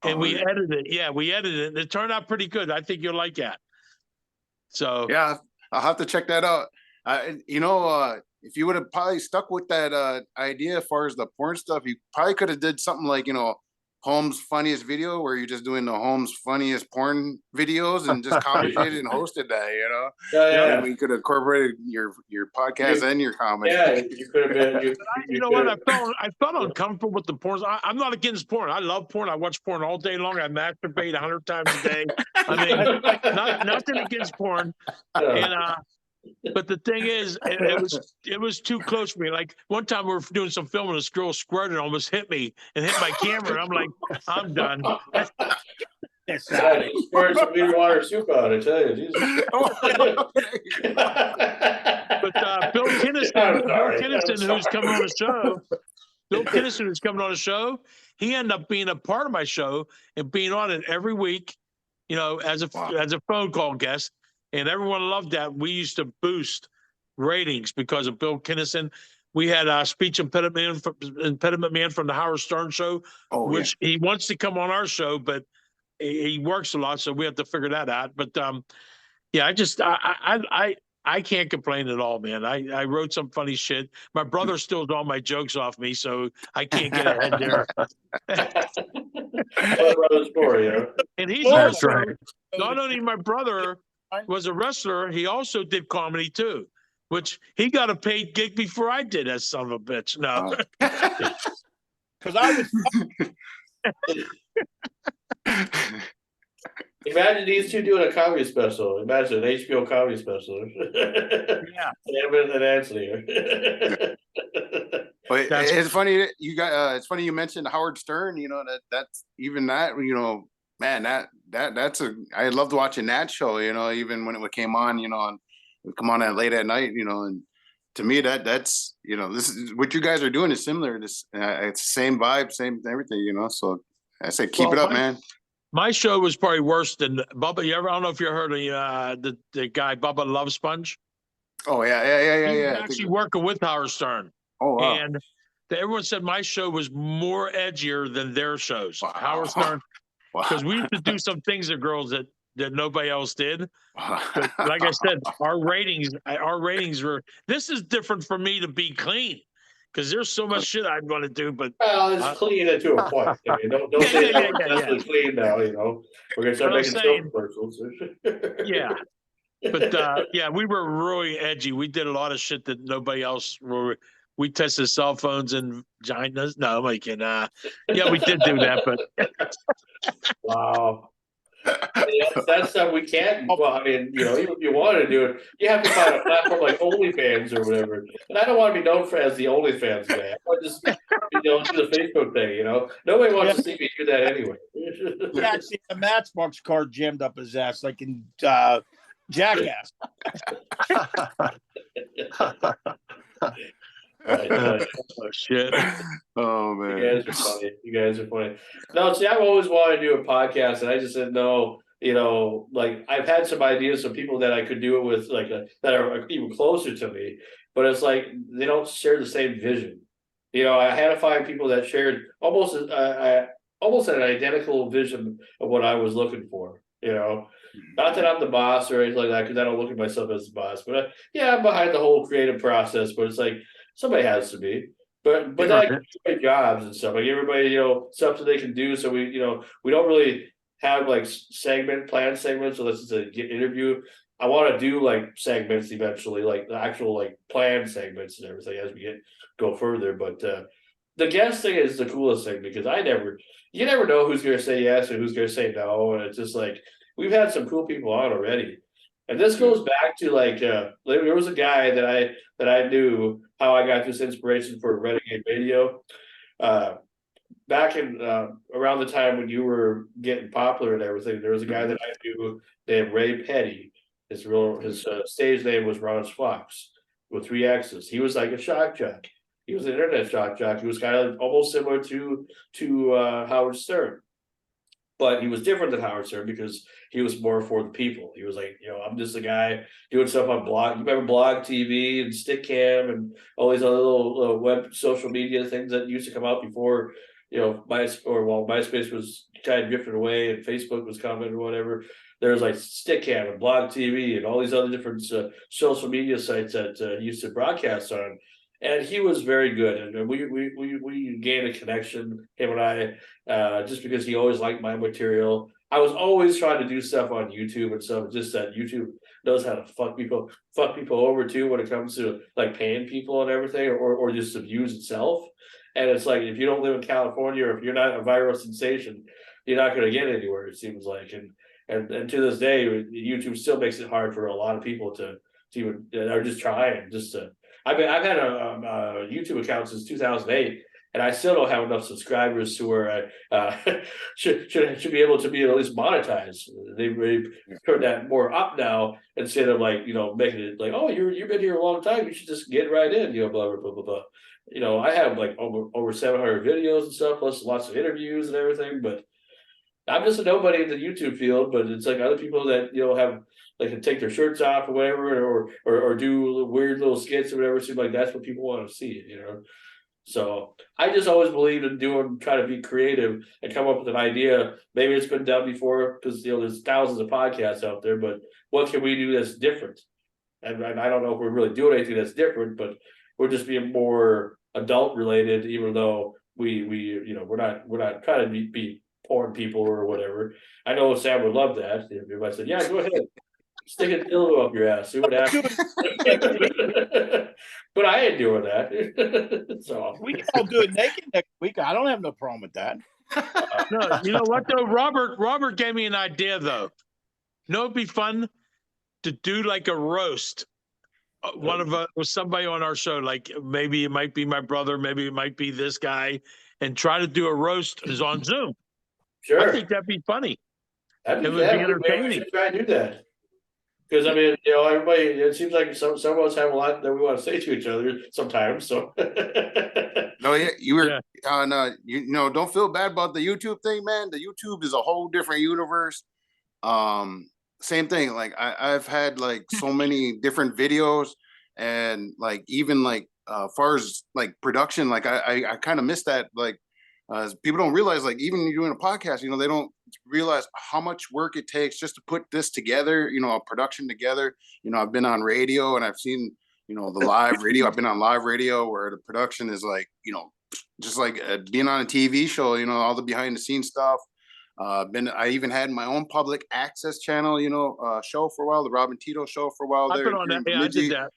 And we edited it. Yeah, we edited it. And it turned out pretty good. I think you'll like that. So yeah, I'll have to check that out. If you would have probably stuck with that idea as far as the porn stuff, you probably could have did something like, Holmes' funniest video, where you're just doing the Holmes' funniest porn videos and just commentated and hosted that, Yeah. We could have incorporated your podcast and your comedy. Yeah, you could have been. You know what? I felt uncomfortable with the porn. I'm not against porn. I love porn. I watch porn all day long. I masturbate 100 times a day. I mean, nothing against porn. And but the thing is, it was too close for me. Like one time we were doing some filming, and this girl squirted, almost hit me and hit my camera. And I'm like, I'm done. Squirt some Weiner water soup out, I tell you. But Bill Kinnison, who's coming on the show, Bill Kinnison, who's coming on the show, he ended up being a part of my show and being on it every week, as a phone call guest. And everyone loved that. We used to boost ratings because of Bill Kinnison. We had a speech impediment man from the Howard Stern show, which he wants to come on our show, but he works a lot, so we have to figure that out. But I can't complain at all, man. I wrote some funny shit. My brother steals all my jokes off me, so I can't get ahead there. And he's also not only my brother was a wrestler, he also did comedy too, which he got a paid gig before I did, that son of a bitch. No. Because I was Imagine these two doing a comedy special. Imagine an HBO comedy special. Yeah. And Anthony. But it's funny it's funny you mentioned Howard Stern, that's even that, man, that's I loved watching that show, even when it came on, and it would come on at late at night, and to me that's this is what you guys are doing is similar. It's the same vibe, same everything, so I say keep it up, man. My show was probably worse than Bubba. I don't know if you heard of the guy Bubba Love Sponge. Oh yeah. He was actually working with Howard Stern. Oh wow. And everyone said my show was more edgier than their shows. Wow. Howard Stern. Because we used to do some things to girls that nobody else did. But like I said, our ratings were. This is different for me to be clean, because there's so much shit I'd want to do. But it's clean to a point. I mean, don't say it's clean now. We're gonna start making soap commercials. Yeah, but we were really edgy. We did a lot of shit that nobody else were. We tested cell phones and vaginas. No, I'm like, yeah, we did do that, but wow. That's stuff we can't. Well, I mean, even if you wanted to do it, you have to find a platform like OnlyFans or whatever. And I don't want to be known as the OnlyFans guy. I want to just, do the Facebook thing. Nobody wants to see me do that anyway. Yeah, see the Matchbox card jammed up his ass like in Jackass. Oh shit. Oh man. You guys are funny. No, see, I've always wanted to do a podcast, and I just didn't know, like I've had some ideas of people that I could do it with, like that are even closer to me, but it's like they don't share the same vision. I had to find people that shared almost an identical vision of what I was looking for. Not that I'm the boss or anything like that, because I don't look at myself as the boss, but I'm behind the whole creative process. But it's like somebody has to be, but then I can do jobs and stuff. Like everybody, something they can do. So we don't really have like planned segments unless it's a interview. I want to do like segments eventually, like the actual like planned segments and everything as we go further. But the guest thing is the coolest thing, because you never know who's going to say yes or who's going to say no, and it's just like we've had some cool people on already. And this goes back to like there was a guy that I knew how I got this inspiration for Renegade Radio. Back in around the time when you were getting popular and everything, there was a guy that I knew named Ray Petty. His stage name was Ron Fox with 3 X's. He was like a shock jock. He was an internet shock jock. He was kind of almost similar to Howard Stern. But he was different than Howard Stern because he was more for the people. He was like, I'm just a guy doing stuff on blog. You remember Blog TV and Stickcam and all these other little web social media things that used to come out before, MySpace was kind of drifted away and Facebook was coming or whatever. There was like Stickcam and Blog TV and all these other different social media sites that used to broadcast on. And he was very good, and we gained a connection, him and I, just because he always liked my material. I was always trying to do stuff on YouTube and stuff. Just that YouTube knows how to fuck people over too when it comes to like paying people and everything, or just the views itself. And it's like if you don't live in California or if you're not a viral sensation, you're not going to get anywhere. It seems like, and to this day, YouTube still makes it hard for a lot of people to even are just trying just to. I've had a YouTube account since 2008, and I still don't have enough subscribers to where I should be able to be at least monetized. They've turned that more up now instead of like making it like, oh, you've been here a long time, you should just get right in, blah blah blah blah blah. I have like over 700 videos and stuff, plus lots of interviews and everything, but I'm just a nobody in the YouTube field. But it's like other people that have. They can take their shirts off or whatever, or do weird little skits or whatever. Seems like that's what people want to see, So I just always believed in try to be creative and come up with an idea. Maybe it's been done before because there's thousands of podcasts out there, but what can we do that's different? And I don't know if we're really doing anything that's different, but we're just being more adult related, even though we're not trying to be porn people or whatever. I know Sam would love that if I said, yeah, go ahead. Stick a dildo up your ass, see what happens. But I ain't doing that. So we can all do it naked next week. I don't have no problem with that. No, you know what though? Robert gave me an idea though. It'd be fun to do like a roast. One of us with somebody on our show, like maybe it might be my brother, maybe it might be this guy, and try to do a roast is on Zoom. Sure, I think that'd be funny. It would be entertaining. We should try and do that. Because I mean, everybody. It seems like some of us have a lot that we want to say to each other sometimes. So. No, yeah, you were. No, don't feel bad about the YouTube thing, man. The YouTube is a whole different universe. Same thing. Like I've had like so many different videos, and like even like far as like production, like I kind of miss that. Like people don't realize, like even doing a podcast, they don't realize how much work it takes just to put this together, a production together. I've been on radio and I've seen, the live radio. I've been on live radio where the production is like, just like being on a TV show, all the behind the scenes stuff. I even had my own public access channel, show for a while, the Robin Tito show for a while. I've been on that. Yeah, I did that.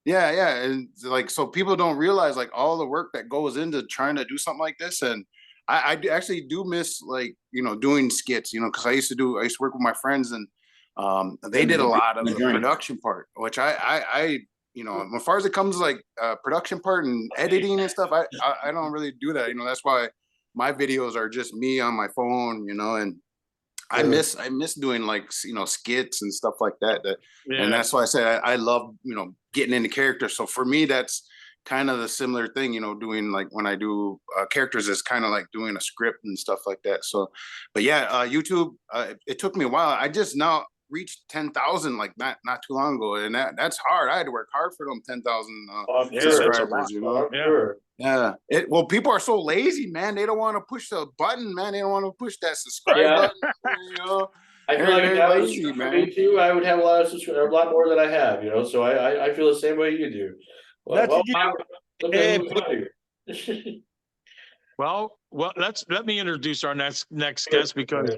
Yeah. And like, so people don't realize like all the work that goes into trying to do something like this. And I actually do miss like, doing skits, because I used to work with my friends and they did a lot of the production part, which I as far as it comes like production part and editing and stuff, I don't really do that. That's why my videos are just me on my phone, and I miss doing like, skits and stuff like that. And that's why I say I love, getting into characters. So for me, that's kind of the similar thing, doing like when I do characters is kind of like doing a script and stuff like that. So, but yeah, YouTube, it took me a while. I just now reached 10,000 like not too long ago, and that's hard. I had to work hard for them 10,000 subscribers. Yeah. Well, people are so lazy, man. They don't want to push the button, man. They don't want to push that subscribe button. I feel like if that was lazy, for me too, I would have a lot more than I have. So I feel the same way you do. Well, let me introduce our next guest because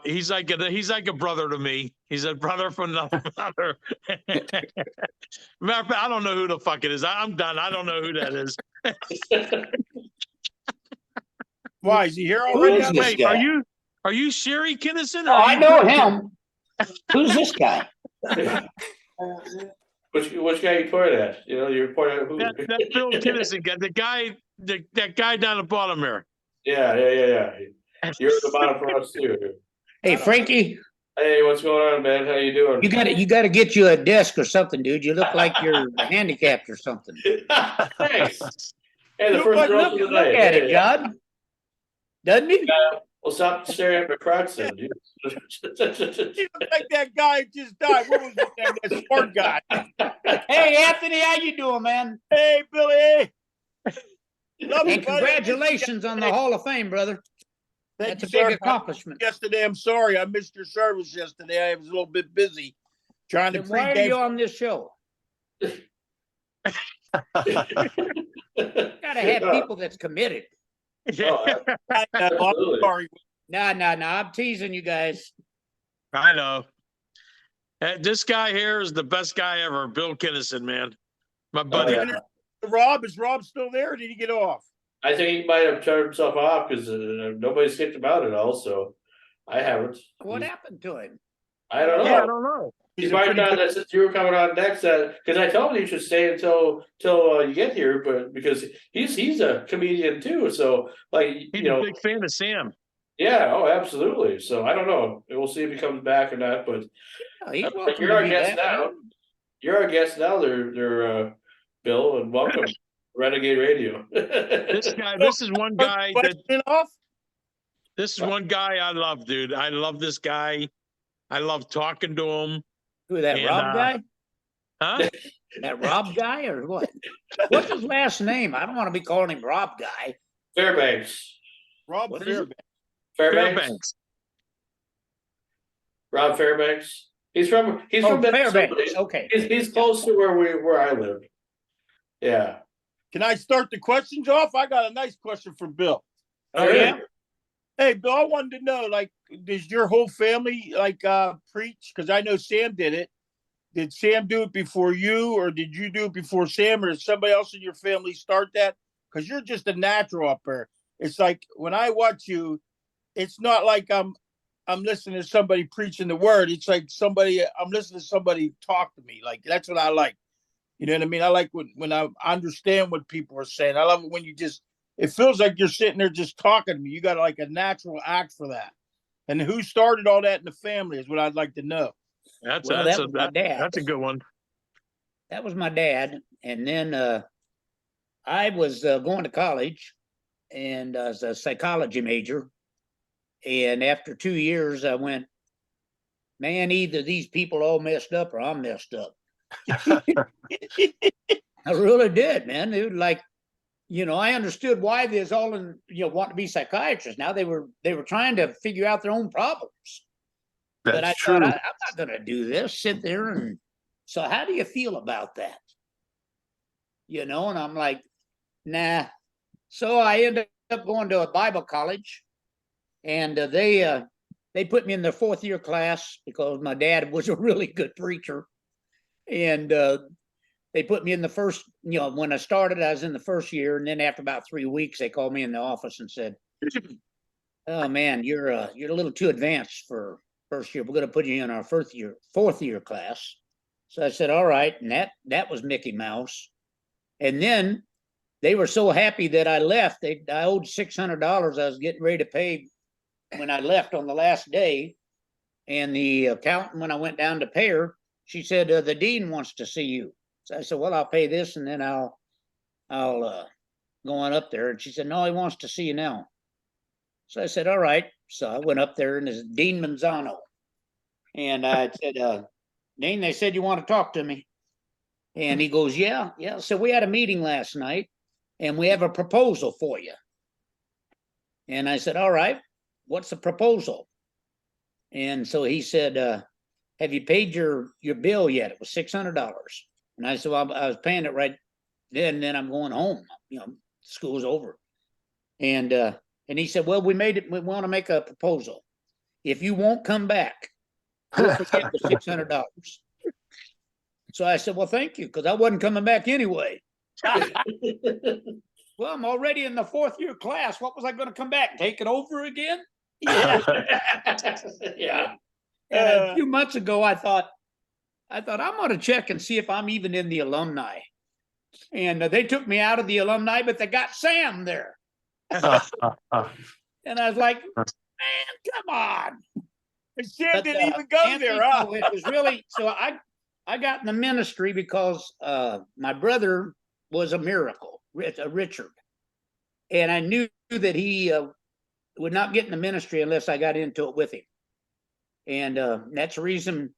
he's like a brother to me. He's a brother from another mother. Matter of fact, I don't know who the fuck it is. I'm done. I don't know who that is. Why is he here already? Wait, are you Sherry KINISON? Oh, I know him. Who's this guy? Which guy you pointed at? You know, you're pointing at who? That Bill KINISON guy, that guy down the bottom there. Yeah. You're at the bottom for us too. Hey, Frankie. Hey, what's going on, man? How you doing? You got to get you a desk or something, dude. You look like you're handicapped or something. Thanks. Hey, the first girl of the night. Look at it, John. Doesn't he? Well, stop staring at my crotch then, dude. You look like that guy who just died. What was his name? That smart guy. Hey, Anthony, how you doing, man? Hey, Billy. Love you, And buddy. congratulations on the Hall of Fame, brother. Thank That's you, a big sir. accomplishment. Yesterday, I'm sorry I missed your service yesterday. I was a little bit busy trying to Then why are you on this show? Gotta have people that's committed. Absolutely. Sorry. No, I'm teasing you guys. I know. This guy here is the best guy ever, Bill KINISON, man. My buddy. Oh, yeah. Rob, is Rob still there or did he get off? I think he might have turned himself off because nobody's kicked him out at all. So I haven't. What happened to him? I don't know. Yeah, I don't know. He's marked on that since you were coming on next. Because I told him you should stay until you get here, but because he's a comedian too. So like He's a big fan of Sam. Yeah. Oh, absolutely. So I don't know. We'll see if he comes back or not. But you're our guest now. You're our guest now. They're Bill, and welcome. Renegade Radio. This is one guy This is one guy I love, dude. I love this guy. I love talking to him. Who, that Rob guy? Huh? That Rob guy or what? What's his last name? I don't want to be calling him Rob guy. Fairbanks. Rob Fairbanks. Fairbanks. Rob Fairbanks. He's from Fairbanks. Okay. He's close to where I live. Yeah. Can I start the questions off? I got a nice question for Bill. Oh, yeah? Hey, Bill, I wanted to know, like, does your whole family, like, preach? Because I know Sam did it. Did Sam do it before you, or did you do it before Sam, or did somebody else in your family start that? Because you're just a natural up there. It's like, when I watch you, it's not like I'm listening to somebody preaching the word. It's like I'm listening to somebody talk to me. Like, that's what I like. You know what I mean? I like when I understand what people are saying. I love it when it feels like you're sitting there just talking to me. You got like a natural act for that. And who started all that in the family is what I'd like to know. That's my dad. That's a good one. That was my dad. And then I was going to college and I was a psychology major. And after 2 years, I went, man, either these people all messed up or I'm messed up. I really did, man. It was like, I understood why there's all in, want to be psychiatrists. Now they were trying to figure out their own problems. But I thought, I'm not going to do this, sit there. And so how do you feel about that? And I'm like, nah. So I ended up going to a Bible college, and they put me in the 4th year class because my dad was a really good preacher. And they put me in the first, when I started, I was in the first year. And then after about 3 weeks, they called me in the office and said, oh man, you're a little too advanced for first year. We're going to put you in our 4th year class. So I said, all right. And that was Mickey Mouse. And then they were so happy that I left. I owed $600. I was getting ready to pay when I left on the last day. And the accountant, when I went down to pay her, she said, the dean wants to see you. So I said, well, I'll pay this and then I'll go on up there. And she said, no, he wants to see you now. So I said, all right. So I went up there and it's Dean Manzano. And I said, Dean, they said you want to talk to me. And he goes, yeah. So we had a meeting last night and we have a proposal for you. And I said, all right, what's the proposal? And so he said, have you paid your bill yet? It was $600. And I said, well, I was paying it right then, and then I'm going home. School's over. And he said, well, we want to make a proposal. If you won't come back, we'll forget the $600. So I said, well, thank you, because I wasn't coming back anyway. Well, I'm already in the 4th year class. What was I going to come back and take it over again? Yeah. Yeah. And a few months ago, I thought I'm going to check and see if I'm even in the alumni. And they took me out of the alumni, but they got Sam there. And I was like, man, come on. Sam didn't even go Anthony, there, huh? it was really, so I got in the ministry because my brother was a miracle, Richard. And I knew that he would not get in the ministry unless I got into it with him. And that's the reason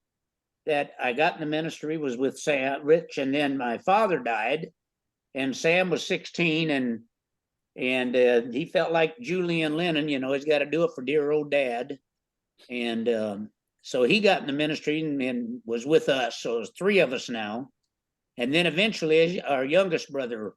that I got in the ministry was with Sam, Rich, and then my father died, and Sam was 16, and he felt like Julian Lennon, you know, he's got to do it for dear old dad. And so he got in the ministry and was with us. So there's 3 of us now. And then eventually our youngest brother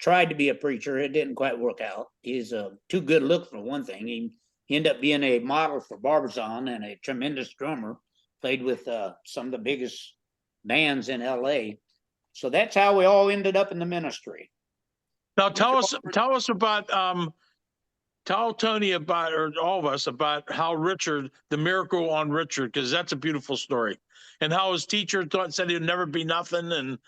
tried to be a preacher. It didn't quite work out. He's too good look for one thing. He ended up being a model for Barbizon and a tremendous drummer. Played with some of the biggest bands in LA. So that's how we all ended up in the ministry. Now tell us about tell Tony about, or all of us about how Richard, the miracle on Richard, because that's a beautiful story, and how his teacher said he'd never be nothing. And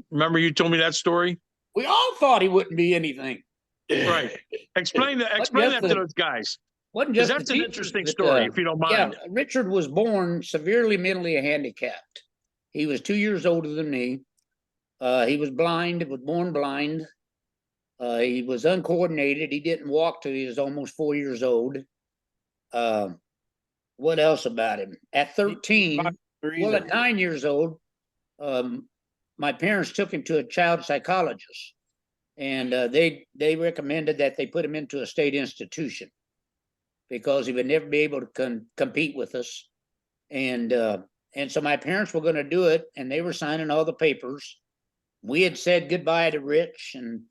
remember, you told me that story. We all thought he wouldn't be anything. Right. Explain that. Explain that to those guys. Wasn't just that's an interesting story, if you don't mind. Yeah, Richard was born severely mentally handicapped. He was 2 years older than me. He was blind. Was born blind. He was uncoordinated. He didn't walk till he was almost 4 years old. What else about him? At 13, well, at 9 years old, my parents took him to a child psychologist, and they recommended that they put him into a state institution because he would never be able to compete with us. And so my parents were going to do it, and they were signing all the papers. We had said goodbye to Rich and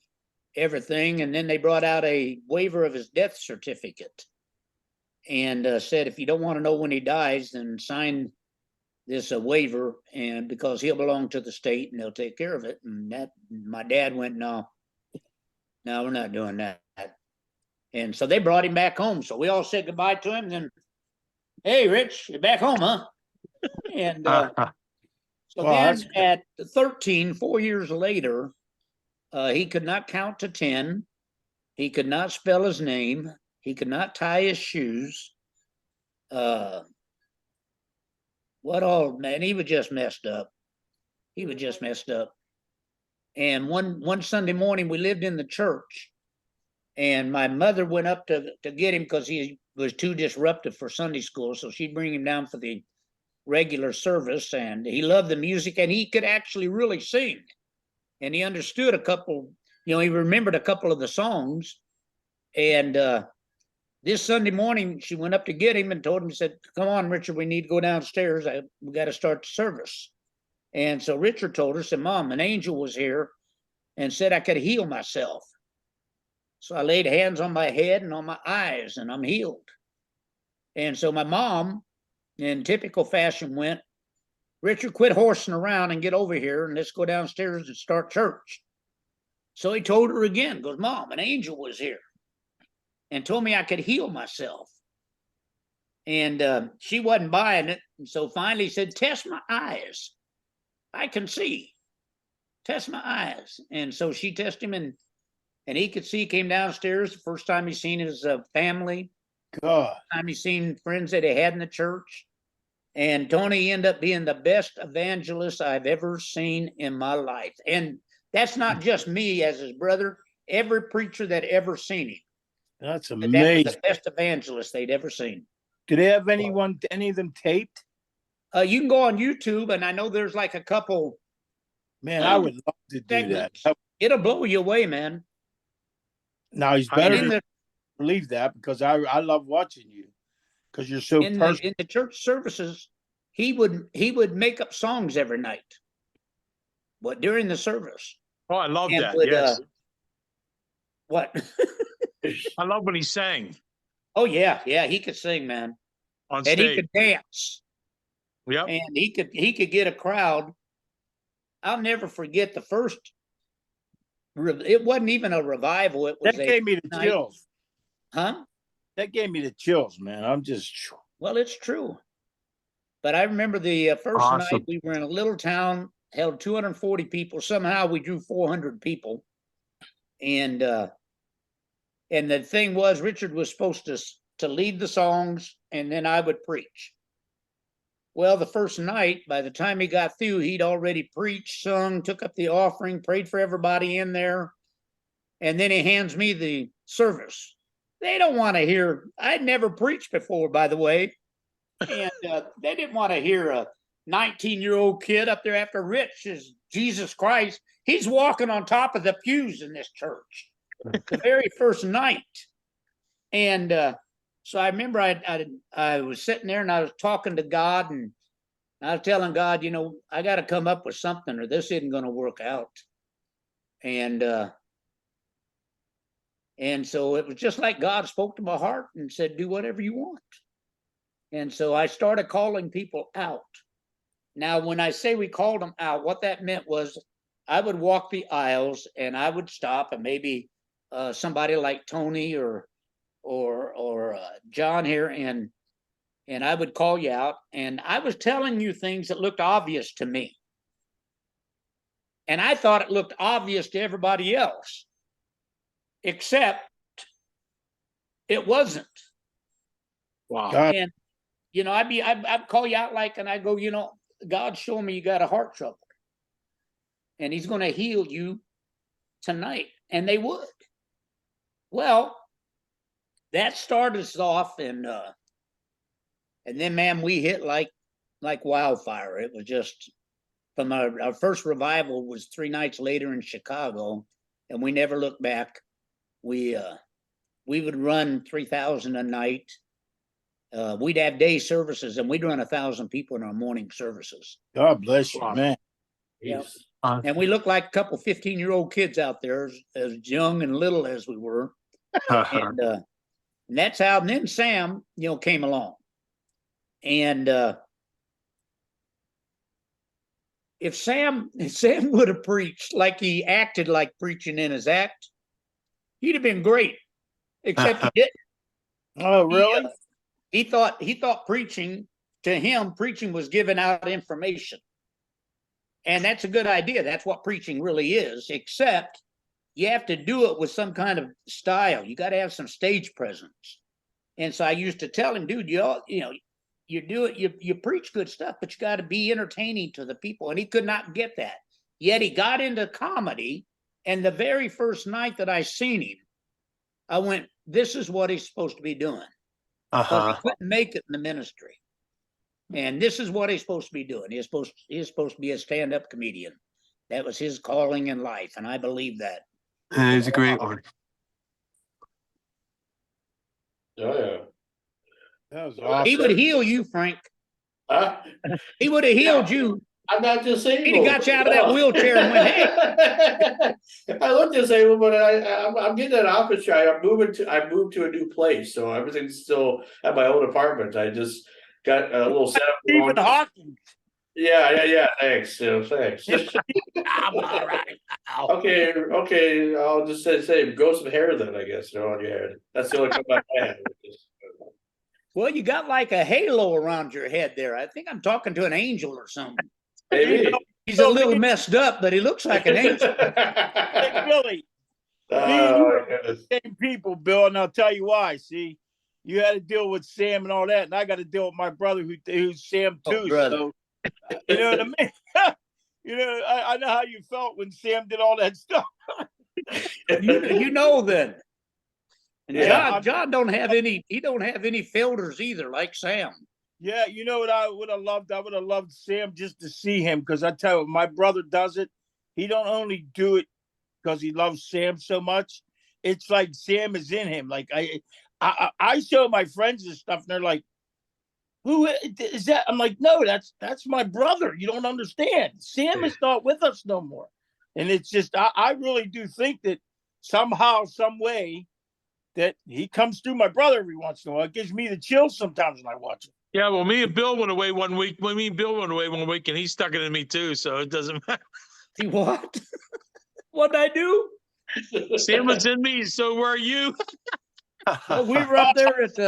everything, and then they brought out a waiver of his death certificate and said, if you don't want to know when he dies, then sign this waiver, and because he'll belong to the state and they'll take care of it. And that, my dad went, no, we're not doing that. And so they brought him back home. So we all said goodbye to him. Then, hey, Rich, you're back home, huh? And so then at 13, 4 years later, he could not count to 10. He could not spell his name. He could not tie his shoes. What all, man? He was just messed up. He was just messed up. And one Sunday morning, we lived in the church, and my mother went up to get him because he was too disruptive for Sunday school. So she'd bring him down for the regular service, and he loved the music, and he could actually really sing. And he understood a couple, he remembered a couple of the songs. And this Sunday morning, she went up to get him and told him, said, come on, Richard, we need to go downstairs. We got to start the service. And so Richard told her, said, Mom, an angel was here and said I could heal myself. So I laid hands on my head and on my eyes, and I'm healed. And so my mom, in typical fashion, went, Richard, quit horsing around and get over here, and let's go downstairs and start church. So he told her again, goes, Mom, an angel was here and told me I could heal myself. And she wasn't buying it. And so finally he said, test my eyes. I can see. Test my eyes. And so she tested him, and he could see. He came downstairs. The first time he seen his family. God. Time he seen friends that he had in the church. And Tony ended up being the best evangelist I've ever seen in my life. And that's not just me as his brother. Every preacher that ever seen him. That's amazing. That was the best evangelist they'd ever seen. Do they have any of them taped? You can go on YouTube, and I know there's like a couple. Man, I would love to do that. It'll blow you away, man. Now he's better to believe that, because I love watching you, because you're so personal. In the church services, he would make up songs every night. But during the service. Oh, I love that. Yes. What? I love when he sang. Oh yeah, he could sing, man. On stage. And he could dance. Yep. And he could get a crowd. I'll never forget the first. It wasn't even a revival. It was that gave me the chills. Huh? That gave me the chills, man. I'm just. Well, it's true. But I remember the first Awesome. night we were in a little town, held 240 people. Somehow we drew 400 people. And the thing was, Richard was supposed to lead the songs, and then I would preach. Well, the first night, by the time he got through, he'd already preached, sung, took up the offering, prayed for everybody in there. And then he hands me the service. They don't want to hear, I'd never preached before, by the way. And they didn't want to hear a 19-year-old kid up there after Rich is Jesus Christ. He's walking on top of the pews in this church the very first night. And so I remember I was sitting there and I was talking to God, and I was telling God, you know, I got to come up with something or this isn't going to work out. And so it was just like God spoke to my heart and said, do whatever you want. And so I started calling people out. Now, when I say we called them out, what that meant was I would walk the aisles and I would stop, and maybe somebody like Tony or John here, and I would call you out, and I was telling you things that looked obvious to me. And I thought it looked obvious to everybody else, except it wasn't. Wow. And, you know, I'd call you out and I go, you know, God's showing me you got a heart trouble. And he's going to heal you tonight. And they would. Well, that started us off, and then, man, we hit like wildfire. It was just from our first revival was 3 nights later in Chicago, and we never looked back. We would run 3,000 a night. We'd have day services, and we'd run 1,000 people in our morning services. God bless you, man. Yeah. And we looked like a couple 15-year-old kids out there, as young and little as we were. And that's how. And then Sam, you know, came along. And if Sam would have preached like he acted like preaching in his act, he'd have been great. Except he didn't. Oh, really? He thought preaching was giving out information. And that's a good idea. That's what preaching really is, except you have to do it with some kind of style. You got to have some stage presence. And so I used to tell him, dude, you preach good stuff, but you got to be entertaining to the people. And he could not get that. Yet he got into comedy. And the very first night that I seen him, I went, this is what he's supposed to be doing. Because he couldn't make it in the ministry. And this is what he's supposed to be doing. He's supposed to be a stand-up comedian. That was his calling in life, and I believe that. It's a great one. Oh yeah. That was awesome. He would heal you, Frank. Huh? He would have healed you. I'm not disabled. He'd have got you out of that wheelchair and went, hey. I look disabled, but I'm getting an office try. I moved to a new place, so everything's still at my own apartment. I just got a little setup. Stephen Hawking. Yeah. Thanks. Thanks. I'm all right now. Okay. I'll just say grow some hair then, I guess, on your head. That's the only comeback I have. Well, you got like a halo around your head there. I think I'm talking to an angel or something. Maybe. He's a little messed up, but he looks like an angel. Hey, Billy. Goodness. Same people, Bill, and I'll tell you why. See, you had to deal with Sam and all that, and I got to deal with my brother who's Sam too. So, you know what I mean? I know how you felt when Sam did all that stuff. you know then. And yeah, John don't have any. He don't have any filters either, like Sam. Yeah, you know what I would have loved? I would have loved Sam just to see him, because I tell you, my brother does it. He don't only do it because he loves Sam so much. It's like Sam is in him. Like I show my friends this stuff, and they're like, "Who is that?" I'm like, "No, that's my brother. You don't understand. Sam is not with us no more." And it's just, I really do think that somehow, some way, that he comes through my brother every once in a while. It gives me the chills sometimes when I watch it. Yeah, well, me and Bill went away one week. And he stuck it in me too, so it doesn't matter. What? What'd I do? Sam was in me, so were you. Well, we were up there at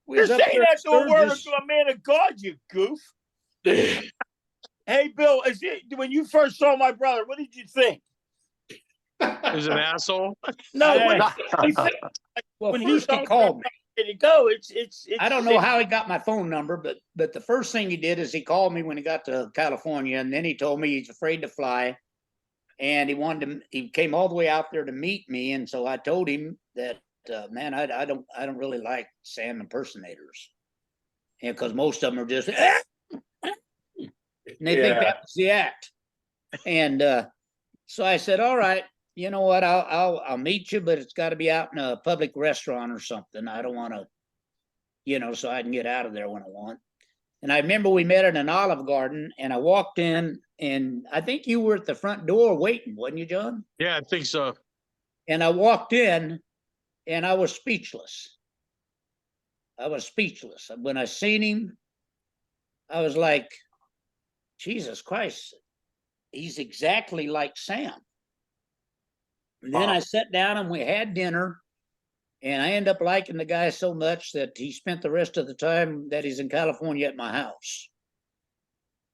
You're saying that to a word to a man of God, you goof. Hey, Bill, when you first saw my brother, what did you think? He's an asshole. No, well, when first he called me. Did it go? It's I don't know how he got my phone number, but the first thing he did is he called me when he got to California, and then he told me he's afraid to fly, and he came all the way out there to meet me, and so I told him that man, I don't really like Sam impersonators, and because most of them are just and they think that was the act, and so I said, all right, you know what, I'll meet you, but it's got to be out in a public restaurant or something. I don't want to, so I can get out of there when I want. And I remember we met at an Olive Garden, and I walked in, and I think you were at the front door waiting, wasn't you, John? Yeah, I think so. And I walked in, and I was speechless. When I seen him, I was like, Jesus Christ, he's exactly like Sam. And then I sat down and we had dinner, and I ended up liking the guy so much that he spent the rest of the time that he's in California at my house.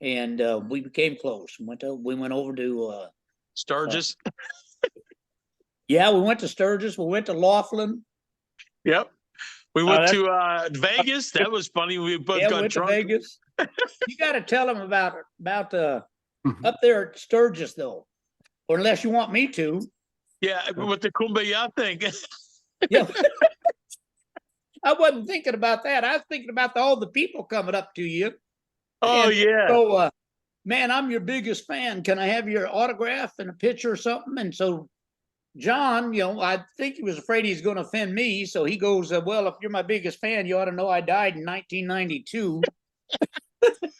And we became close. We went over to Sturgis. Yeah, we went to Sturgis. We went to Laughlin. Yep. We went to Vegas. That was funny. We both got went drunk. to Vegas. You got to tell them about up there at Sturgis, though, or unless you want me to. Yeah, with the kumbaya thing. Yeah. I wasn't thinking about that. I was thinking about all the people coming up to you. Oh, yeah. So, man, I'm your biggest fan. Can I have your autograph and a picture or something? And so John, I think he was afraid he's going to offend me. So he goes, well, if you're my biggest fan, you ought to know I died in 1992.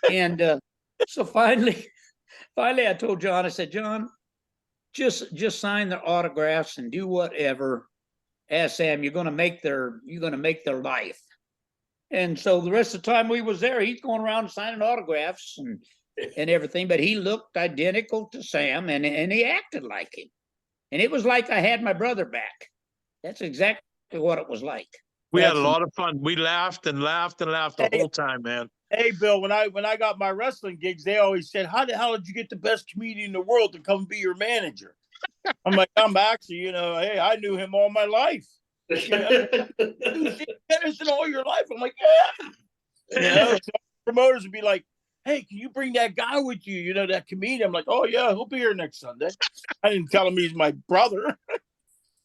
And so finally I told John, I said, John, just sign their autographs and do whatever. Ask Sam, you're going to make their life. And so the rest of the time we was there, he's going around signing autographs and everything, but he looked identical to Sam and he acted like him. And it was like I had my brother back. That's exactly what it was like. We had a lot of fun. We laughed and laughed and laughed the whole time, man. Hey, Bill, when I got my wrestling gigs, they always said, how the hell did you get the best comedian in the world to come be your manager? I'm like, I'm actually, hey, I knew him all my life. Kinison's all your life. I'm like, yeah. So promoters would be like, hey, can you bring that guy with you? That comedian. I'm like, oh yeah, he'll be here next Sunday. I didn't tell him he's my brother.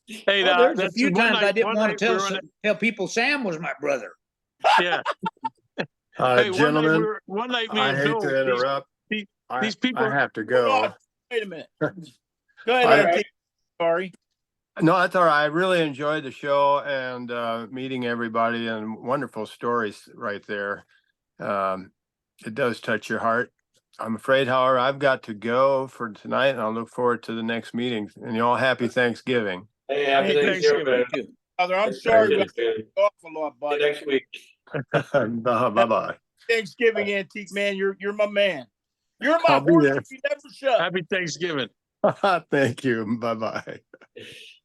Hey, there's a few times I didn't want to tell people Sam was my brother. Yeah. Hey, gentlemen, one night I hate to interrupt. These people. I have to go. Wait a minute. Go ahead. Sorry. No, that's all right. I really enjoyed the show and meeting everybody, and wonderful stories right there. It does touch your heart. I'm afraid, however, I've got to go for tonight, and I'll look forward to the next meeting. And you all happy Thanksgiving. Hey, happy Thanksgiving. Brother, I'm sorry about off a lot, buddy. Next week. Bye-bye. Thanksgiving, Antique Man. You're my man. You're my horse if you never shut. Happy Thanksgiving. Thank you. Bye-bye.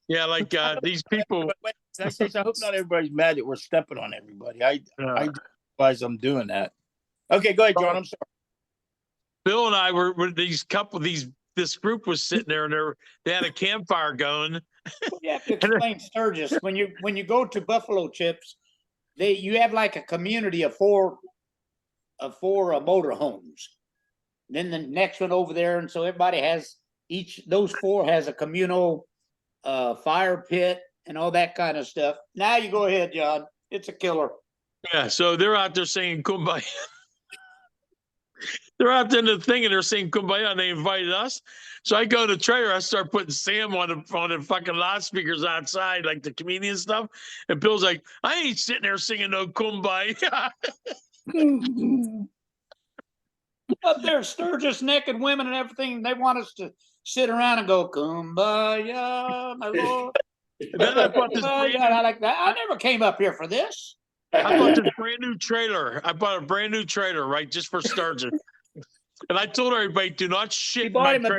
Yeah, like these people. I hope not everybody's mad that we're stepping on everybody. I realize I'm doing that. Okay, go ahead, John. I'm sorry. Bill and I were this group was sitting there and they had a campfire going. You have to explain Sturgis. When you go to Buffalo Chips, you have like a community of four motor homes. Then the next one over there, and so everybody has those four has a communal fire pit and all that kind of stuff. Now you go ahead, John. It's a killer. Yeah, so they're out there singing Kumbaya. They're out there in the thing and they're saying Kumbaya and they invited us. So I go to the trailer, I start putting Sam on the fucking loudspeakers outside, like the comedian stuff. And Bill's like, I ain't sitting there singing no Kumbaya. Up there, Sturgis, naked women and everything, they want us to sit around and go, Kumbaya, my Lord. And then I bought this I like that. I never came up here for this. I bought this brand new trailer. I bought a brand new trailer, right, just for Sturgis. And I told everybody, do not shit. He bought him a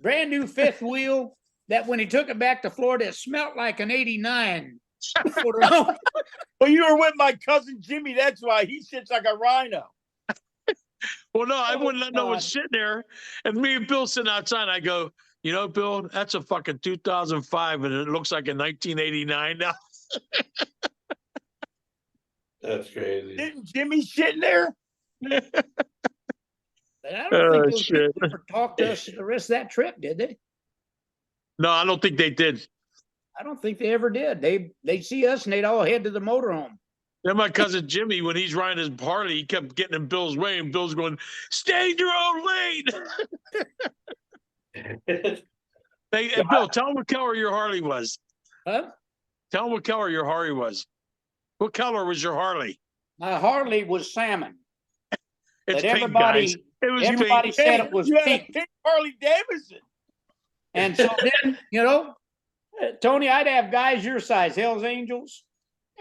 brand new fifth wheel that when he took it back to Florida, it smelled like an 89. Well, you were with my cousin Jimmy. That's why he sits like a rhino. Well, no, I wouldn't let no one God. sit there. And me and Bill sitting outside, I go, you know, Bill, that's a fucking 2005 and it looks like a 1989 now. That's crazy. Didn't Jimmy sit in there? But I don't Oh, think those shit. people ever talked to us the rest of that trip, did they? No, I don't think they did. I don't think they ever did. They'd see us and they'd all head to the motorhome. Then my cousin Jimmy, when he's riding his Harley, he kept getting in Bill's way, and Bill's going, "Stay in your own lane." Hey, Bill, tell him what color your Harley was. Huh? Tell him what color your Harley was. What color was your Harley? My Harley was salmon. It's But pink, everybody, guys. It was everybody pink. said it was You had a pink. pink Harley Davidson. And so then, you know, Tony, I'd have guys your size, Hell's Angels,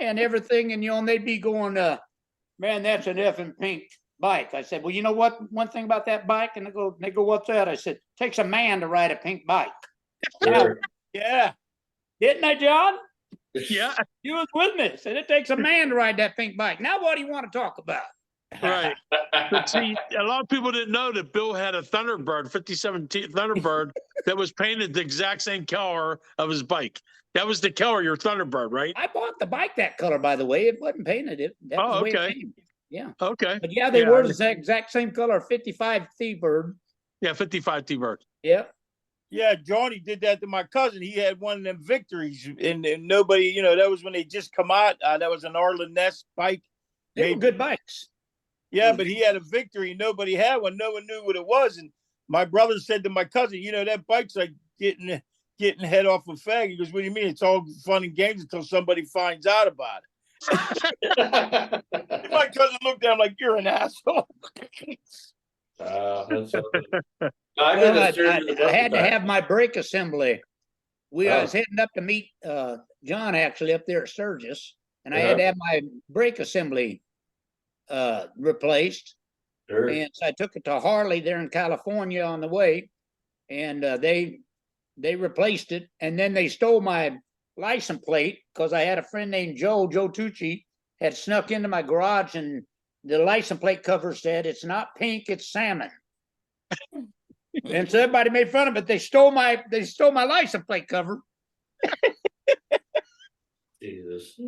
and everything, and and they'd be going, "Man, that's an effing pink bike." I said, "Well, you know what? One thing about that bike," and they go, "What's that?" I said, "Takes a man to ride a pink bike." Sure. Yeah. Didn't I, John? Yeah, You was with me. Said it takes a man to ride that pink bike. Now, what do you want to talk about? right. But see, a lot of people didn't know that Bill had a Thunderbird, 57 Thunderbird, that was painted the exact same color of his bike. That was the color of your Thunderbird, right? I bought the bike that color, by the way. It wasn't painted. That was the way okay. it came. Yeah. Okay. But yeah, they Yeah, were the exact same color, 55 T-Bird. Yeah, 55 T-Bird. Yeah. Yeah, Johnny did that to my cousin. He had one of them victories, and nobody, you know, that was when they just come out. That was an Arlen Ness bike. They were good bikes. Yeah, but he had a victory. Nobody had one. No one knew what it was. And my brother said to my cousin, "You know, that bike's like getting head off a fag." He goes, "What do you mean? It's all fun and games until somebody finds out about it." My cousin looked at him like, "You're an asshole." That's I had to have my brake assembly. I was heading up to meet John actually up there at Sturgis, and I had to have my brake assembly replaced. Sure. And so I took it to Harley there in California on the way, and they replaced it, and then they stole my license plate because I had a friend named Joe Tucci had snuck into my garage, and the license plate cover said it's not pink, it's salmon. And so everybody made fun of it. They stole my license plate cover. Jesus.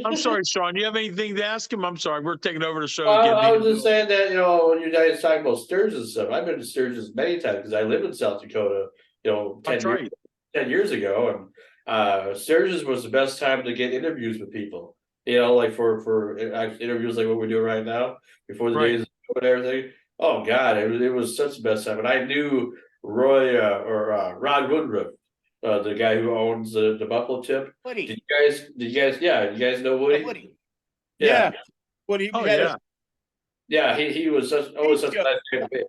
I'm sorry, Sean. You have anything to ask him? I'm sorry. We're taking over the show Well, again. I was just saying that, you know, when you guys talk about Sturgis and stuff, I've been to Sturgis many times because I lived in South Dakota, you know, 10 years ago. And Sturgis was the best time to get interviews with people, you know, like for interviews like what we're doing right now before the days and everything. Oh God, it was such the best time. And I knew Roy Rod Woodruff, the guy who owns the Buffalo Chip. Woody. Did you guys know Woody? Woody. Yeah. Woody. Yeah, he was always such a nice guy to be.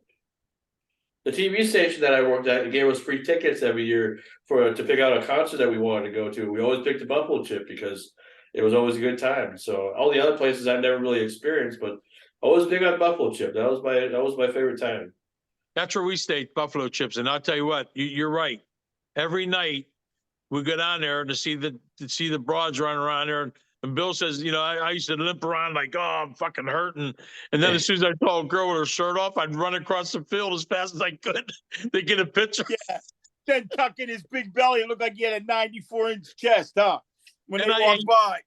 The TV station that I worked at gave us free tickets every year to pick out a concert that we wanted to go to. We always picked the Buffalo Chip because it was always a good time. So all the other places I've never really experienced, but always big on Buffalo Chip. That was my favorite time. That's where we stayed, Buffalo Chips. And I'll tell you what, you're right. Every night we go down there to see the broads running around there. And Bill says, you know, I used to limp around like, oh, I'm fucking hurting. And then as soon as I saw a girl with her shirt off, I'd run across the field as fast as I could to get a picture. Yeah. Then tuck in his big belly. It looked like he had a 94-inch chest, huh? When they walked by.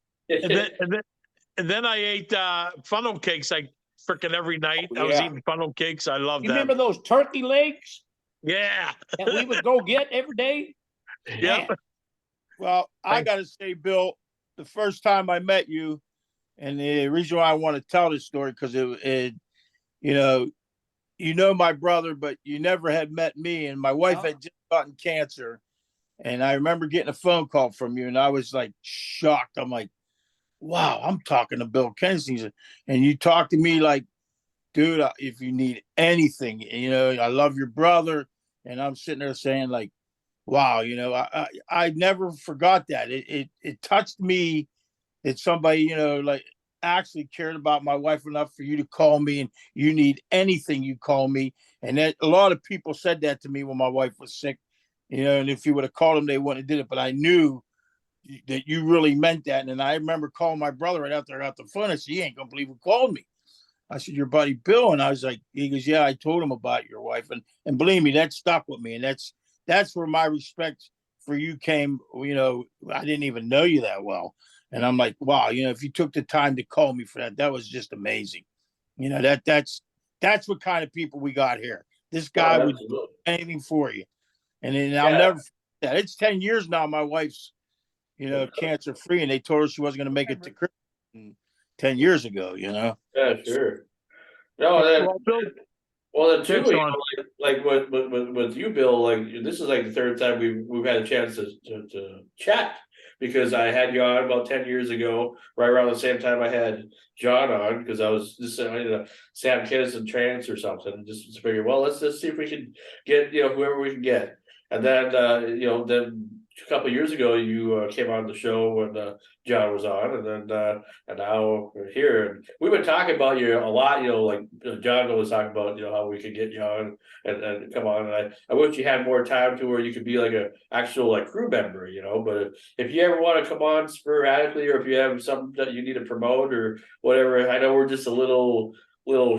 And then I ate funnel cakes like freaking every night. I was eating funnel cakes. I love You them. remember those turkey legs Yeah. that we would go get every day? Yeah. Well, I got to say, Bill, the first time I met you, and the reason why I want to tell this story, because it, you know my brother, but you never had met me, and my wife had just gotten cancer. And I remember getting a phone call from you, and I was like shocked. I'm like, wow, I'm talking to Bill Kensington. And you talk to me like, dude, if you need anything, you know, I love your brother. And I'm sitting there saying like, wow, you know, I never forgot that. It touched me that somebody, you know, like actually cared about my wife enough for you to call me, and you need anything, you call me. And that a lot of people said that to me when my wife was sick, you know, and if you would have called them, they wouldn't have did it. But I knew that you really meant that. And I remember calling my brother right after I got the phone. I said, you ain't gonna believe who called me. I said, your buddy Bill. And I was like, he goes, yeah, I told him about your wife. And believe me, that stuck with me. And that's where my respect for you came. You know, I didn't even know you that well. And I'm like, wow, you know, if you took the time to call me for that, that was just amazing. You know, that's what kind of people we got here. This guy would do anything for you. And then I'll never forget that. It's 10 years now. My wife's, you know, cancer free, and they told her she wasn't going to make it to Christmas 10 years ago, you know? Yeah, sure. No, then, well, then too, Thanks, you Sean. know, like with you, Bill, like this is like the third time we've had a chance to chat, because I had you on about 10 years ago, right around the same time I had John on, because I was just Sam KINISON trance or something. Just figured, well, let's just see if we can get, you know, whoever we can get. And then you know, then a couple of years ago you came on the show when John was on, and then and now we're here, and we've been talking about you a lot. You know, like John was talking about, you know, how we could get you on and come on. And I wish you had more time to where you could be like a actual like crew member, you know. But if you ever want to come on sporadically, or if you have something that you need to promote or whatever, I know we're just a little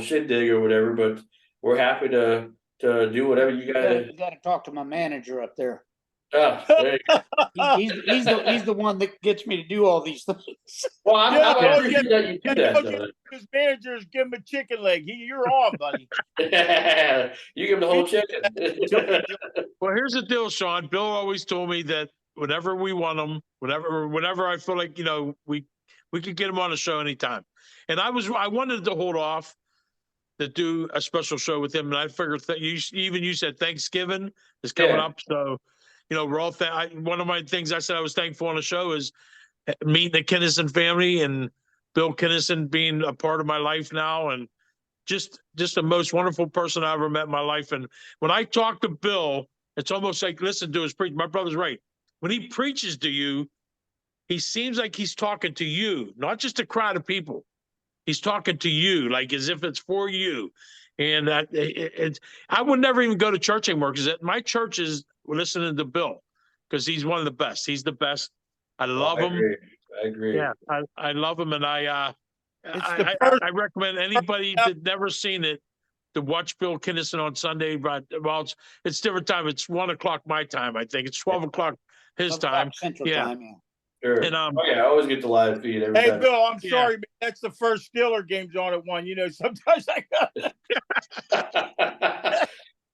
shindig or whatever, but we're happy to do whatever you guys. You got to talk to my manager up there. Oh, there you go. He's the one that gets me to do all these things. Well, I appreciate that you do that. Though. His managers give him a chicken leg. You're on, buddy. You give him the whole chicken. Well, here's the deal, Sean. Bill always told me that whenever we want him, whenever I feel like, you know, we could get him on a show anytime. And I wanted to hold off to do a special show with him, and I figured you said Thanksgiving is coming up, so you know, we're all one of my things I said I was thankful on the show is meeting the KINISON family and Bill KINISON being a part of my life now, and just the most wonderful person I ever met in my life. And when I talk to Bill, it's almost like listen to his preach. My brother's right. When he preaches to you, he seems like he's talking to you, not just a crowd of people. He's talking to you, like as if it's for you. And I would never even go to church anymore, because my church is listening to Bill, because he's one of the best. He's the best. I love him. I agree. Yeah, I love him, and I recommend anybody that never seen it to watch Bill KINISON on Sunday. But well, it's different time. It's 1 o'clock my time. I think it's 12 o'clock his time. Central time. Yeah. Sure. And I always get the live feed every time. Hey, Bill, I'm sorry, but that's the first Steeler game's on at 1. You know, sometimes I got. Well,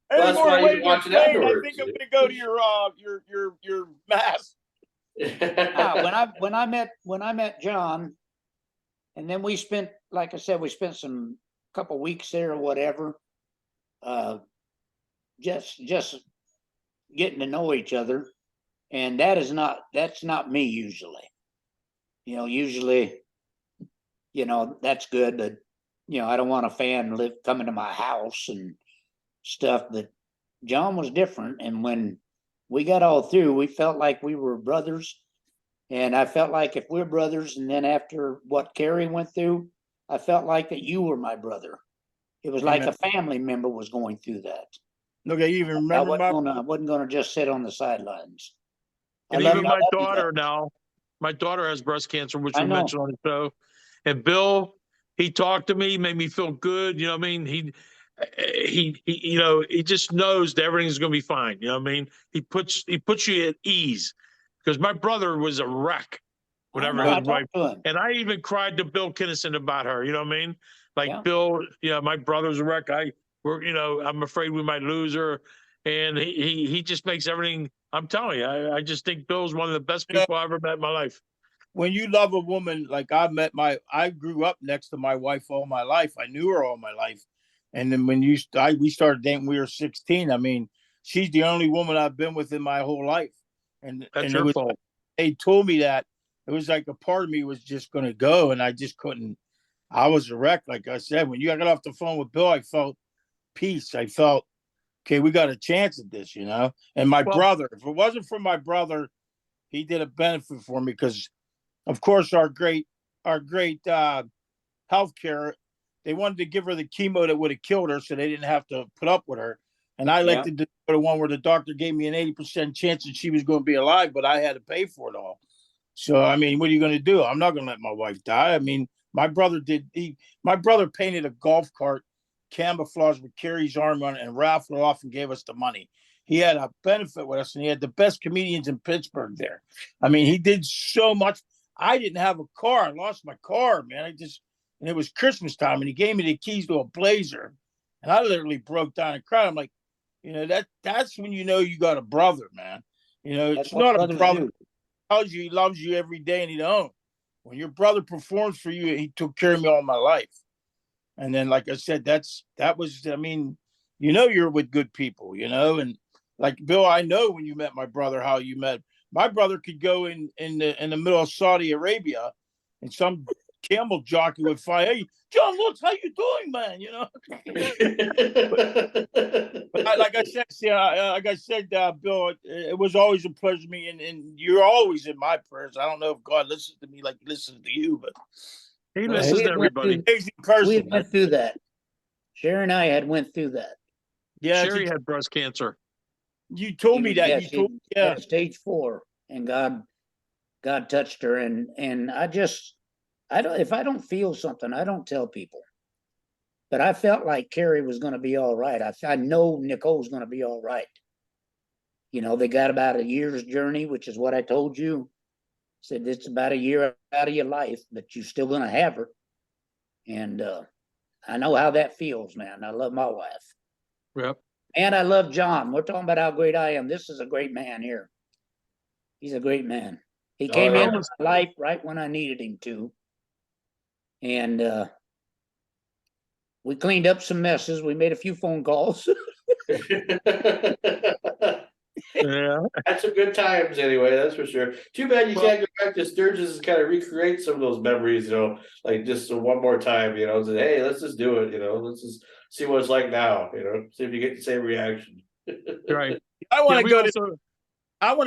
that's why you watch it afterwards. I think I'm going to go to your mass. When I met John, and then we spent, like I said, we spent some couple weeks there or whatever, just getting to know each other. And that's not me usually. You know, usually, you know, that's good, but you know, I don't want a fan coming to my house and stuff. But John was different, and when we got all through, we felt like we were brothers. And I felt like if we're brothers, and then after what Carrie went through, I felt like that you were my brother. It was like a family member was going through that. Okay, you even remember I wasn't gonna just sit on the sidelines. And even my daughter now, my daughter has breast cancer, which we mentioned on the show. And Bill, he talked to me, made me feel good. You know what I mean? He you know, he just knows that everything's going to be fine. You know what I mean? He puts you at ease, because my brother was a wreck whenever his wife. And I even cried to Bill KINISON about her. You know what I mean? Like Bill, my brother's a wreck. I'm afraid we might lose her. And he just makes everything. I'm telling you, I just think Bill's one of the best people I ever met in my life. When you love a woman, like I grew up next to my wife all my life. I knew her all my life. And then when we started dating, we were 16. I mean, she's the only woman I've been with in my whole life. And your fault. They told me that it was like a part of me was just going to go, and I just couldn't. I was a wreck. Like I said, when you got off the phone with Bill, I felt peace. I felt, okay, we got a chance at this, you know? And my brother, if it wasn't for my brother, he did a benefit for me, because, of course, our great healthcare, they wanted to give her the chemo that would have killed her, so they didn't have to put up with her. And I elected to do the one where the doctor gave me an 80% chance that she was going to be alive, but I had to pay for it all. So, I mean, what are you going to do? I'm not going to let my wife die. I mean, My brother painted a golf cart camouflage with Kerry's arm on it and raffled it off and gave us the money. He had a benefit with us, and he had the best comedians in Pittsburgh there. I mean, he did so much. I didn't have a car. I lost my car, man. And it was Christmas time, and he gave me the keys to a Blazer, and I literally broke down and cried. I'm like, that's when you know you got a brother, man. It's not a brother tells you he loves you every day and he don't. When your brother performs for you, he took care of me all my life. And then, like I said, you're with good people, and like Bill, I know when you met my brother, how you met. My brother could go in the middle of Saudi Arabia, and some camel jockey would fight. Hey, John, Lutz, how you doing, man? But like I said, Bill, it was always a pleasure to me, and you're always in my prayers. I don't know if God listens to me like he listens to you, but he listens to everybody. We went through that. Sherry and I had went through that. Yeah, Sherry had breast cancer. You told me that. Yeah, stage 4, and God touched her, and I don't. If I don't feel something, I don't tell people. But I felt like Carrie was going to be all right. I know Nicole's going to be all right. They got about a year's journey, which is what I told you. Said it's about a year out of your life, but you're still going to have her. And I know how that feels, man. I love my wife. Yep. And I love John. We're talking about how great I am. This is a great man here. He's a great man. He came into my life right when I needed him to. And we cleaned up some messes. We made a few phone calls. Yeah. Had some good times anyway, that's for sure. Too bad you can't go back to Sturgis and kind of recreate some of those memories, like just one more time, say, hey, let's just do it, let's just see what it's like now, see if you get the same reaction. Right. I want to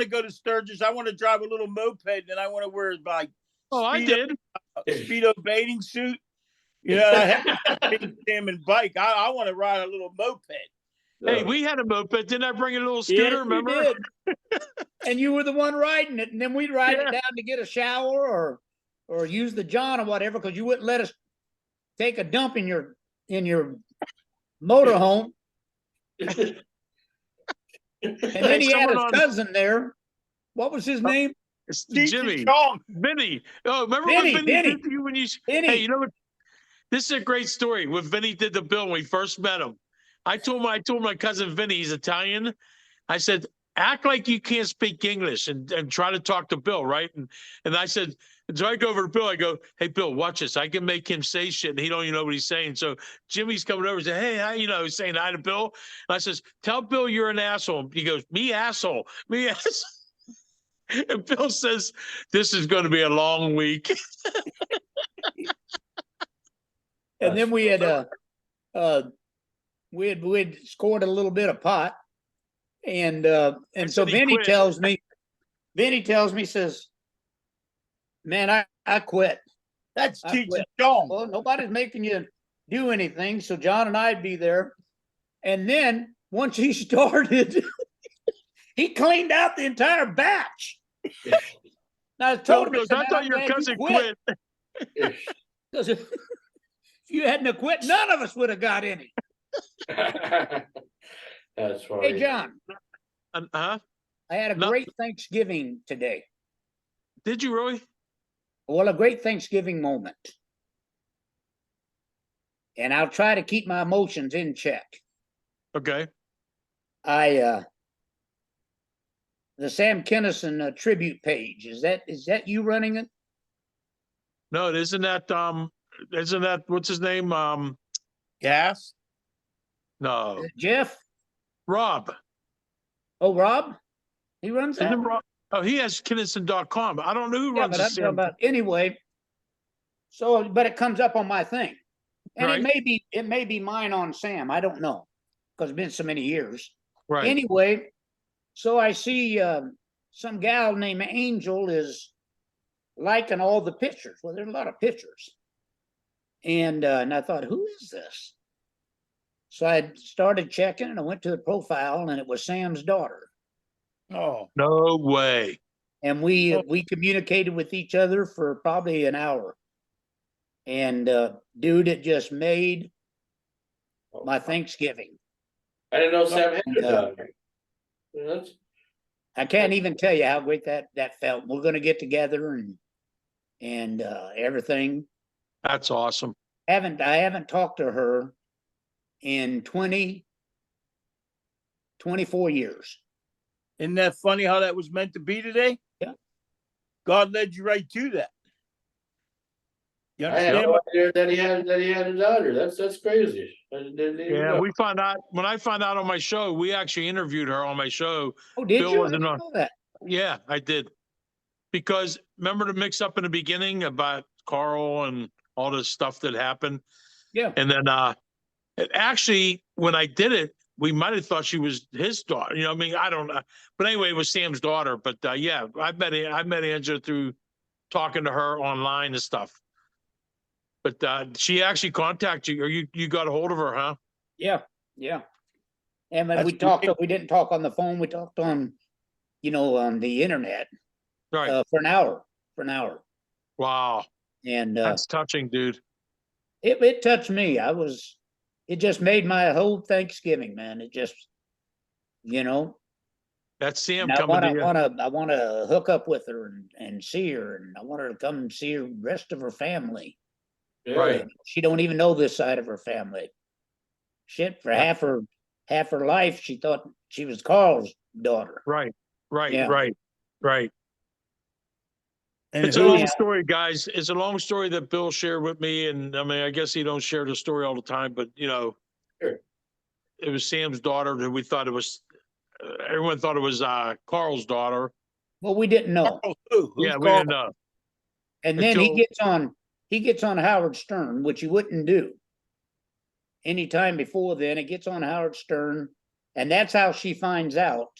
go to Sturgis. I want to drive a little moped, and I want to wear like Speedo bathing suit. I have a salmon bike. I want to ride a little moped. Hey, we had a moped. Didn't I bring a little scooter? Remember? You did. And you were the one riding it, and then we'd ride it down to get a shower or use the John or whatever, because you wouldn't let us take a dump in your motorhome. And then he had his cousin there. What was his name? Jimmy. Vinny. Oh, remember when Vinny did you when you? Hey, you know what? This is a great story. When Vinny did the bill when we first met him, I told my cousin Vinny, he's Italian. I said, act like you can't speak English and try to talk to Bill, right? And I said, so I go over to Bill. I go, hey, Bill, watch this. I can make him say shit, and he don't even know what he's saying. So Jimmy's coming over and say, hey, how he's saying hi to Bill. And I says, tell Bill you're an asshole. He goes, me asshole, me asshole. And Bill says, this is going to be a long week. And then we had we'd scored a little bit of pot, and so Vinny tells me, says, man, I quit. That's teaching John. Well, nobody's making you do anything, so John and I'd be there. And then once he started, he cleaned out the entire batch. Now I told him, I thought your cousin quit. Because if you hadn't have quit, none of us would have got any. That's funny. Hey, John. I had a great Thanksgiving today. Did you really? Well, a great Thanksgiving moment. And I'll try to keep my emotions in check. Okay. The Sam KINISON tribute page, is that you running it? No, isn't that what's his name? Gas? No. Jeff? Rob. Oh, Rob? He runs that? Oh, he has KINISON.com. I don't know who runs it. Anyway, but it comes up on my thing. And right. it may be mine on Sam. I don't know, because it's been so many years. Right. Anyway, so I see some gal named Angel is liking all the pictures. Well, there's a lot of pictures. And I thought, who is this? So I started checking, and I went to the profile, and it was Sam's daughter. Oh, no way! And we communicated with each other for probably an hour. And dude, it just made my Thanksgiving. I didn't know Sam had done. I can't even tell you how great that felt. We're going to get together and everything. That's awesome. I haven't talked to her in 24 years. Isn't that funny how that was meant to be today? Yeah. God led you right to that. You I had no idea that he had a daughter. That's crazy. Yeah, we found out when I found out on my show. We actually interviewed her on my show. Oh, did Bill you? I wasn't didn't on. know that. Yeah, I did. Because remember the mix up in the beginning about Carl and all this stuff that happened? Yeah. And then actually when I did it, we might have thought she was his daughter. You know, I mean, I don't know. But anyway, it was Sam's daughter. But yeah, I met Angela through talking to her online and stuff. But she actually contacted you, or you got a hold of her, huh? Yeah, yeah. And when we talked, we didn't talk on the phone. We talked on, on the internet, right? For an hour. Wow. And that's touching, dude. It touched me. It just made my whole Thanksgiving, man. It just, That's Sam I coming to you. I want to hook up with her and see her, and I want her to come and see the rest of her family. Yeah. Right. She don't even know this side of her family. Shit, for half her life, she thought she was Carl's daughter. Right. Yeah. Right. And it's a long story, guys. It's a long story that Bill shared with me, and I mean, I guess he don't share the story all the time, but Sure. It was Sam's daughter that we thought it was. Everyone thought it was Carl's daughter. Well, we didn't know. Who's we Carl? didn't know. And then he gets on Howard Stern, which he wouldn't do. Anytime before then, it gets on Howard Stern, and that's how she finds out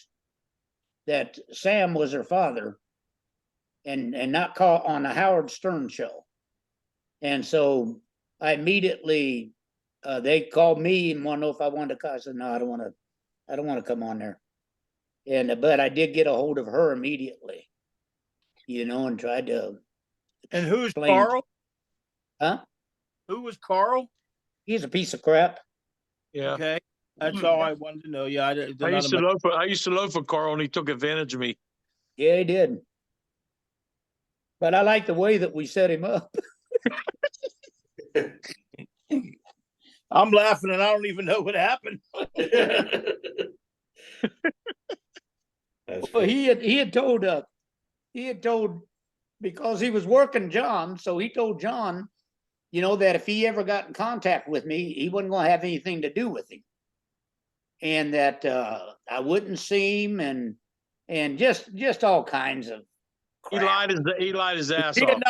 that Sam was her father, and not call on the Howard Stern show. And so I immediately, they called me and want to know if I wanted to come. I said, no, I don't want to come on there. And but I did get a hold of her immediately, and tried to. And who's explain. Carl? Huh? Who was Carl? He's a piece of crap. Yeah. Okay. That's all I wanted to know. Yeah, I used to loaf for Carl, and he took advantage of me. Yeah, he did. But I like the way that we set him up. I'm laughing, and I don't even know what happened. Well, he had told because he was working John, so he told John, that if he ever got in contact with me, he wasn't going to have anything to do with him, and that I wouldn't see him, and just all kinds of crap. He lied his ass off.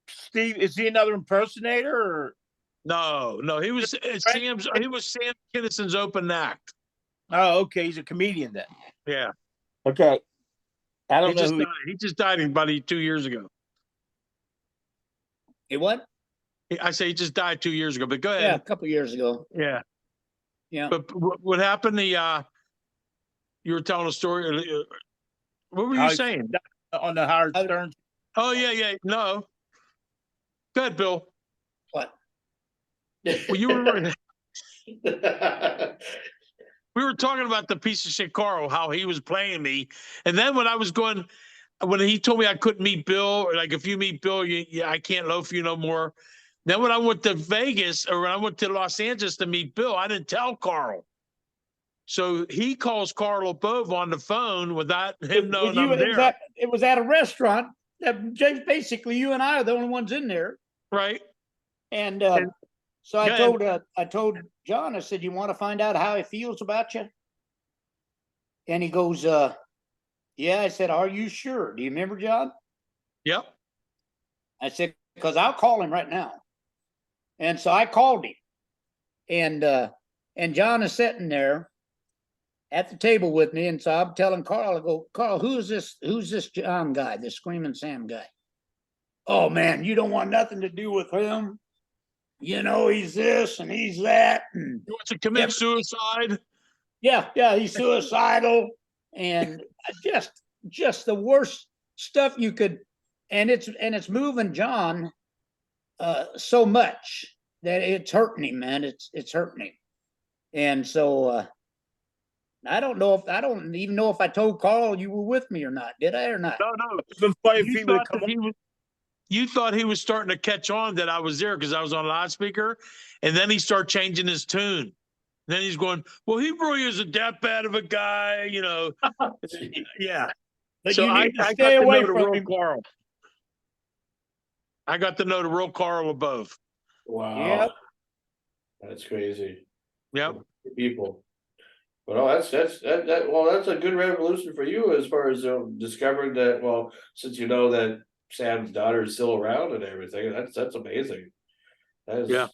Steve, is he another impersonator? Or? No, he was Sam Kinison's open act. Oh, okay, he's a comedian then. Yeah. Okay. I don't know. He just died about 2 years ago. He what? I say he just died 2 years ago. But go ahead. Yeah, a couple years ago. Yeah. Yeah. But what happened? You were telling a story. What were you saying? On the Howard Stern. Oh yeah. No. Go ahead, Bill. What? Well, you were. We were talking about the piece of shit Carl, how he was playing me, and then when he told me I couldn't meet Bill, like if you meet Bill, I can't loaf you no more. Then when I went to Vegas or when I went to Los Angeles to meet Bill, I didn't tell Carl. So he calls Carl above on the phone without him knowing I'm there. It was at a restaurant. Basically, you and I are the only ones in there, right? And so I told John. I said, "You want to find out how he feels about you?" And he goes, "Yeah." I said, "Are you sure? Do you remember, John?" Yep. I said, "Because I'll call him right now." And so I called him, and John is sitting there at the table with me, and so I'm telling Carl, I go, "Carl, who's this John guy, this Screaming Sam guy?" "Oh man, you don't want nothing to do with him. He's this and he's that. And he wants to commit suicide." Yeah, he's suicidal, and just the worst stuff you could. And it's moving John so much that it's hurting him, man. It's hurting him. And so I don't even know if I told Carl you were with me or not. Did I or not? No. It's been funny if You he would thought have come that on. you thought he was starting to catch on that I was there because I was on loudspeaker, and then he started changing his tune. Then he's going, well, he really isn't that bad of a guy, you know. Yeah. But So you need to I stay got to away know the from real him. Carl. I got to know the real Carl above. Wow. Yep. That's crazy. Yep. People. But well, that's a good revolution for you as far as discovering that. Well, since you know that Sam's daughter is still around and everything, that's amazing. That is, Yeah.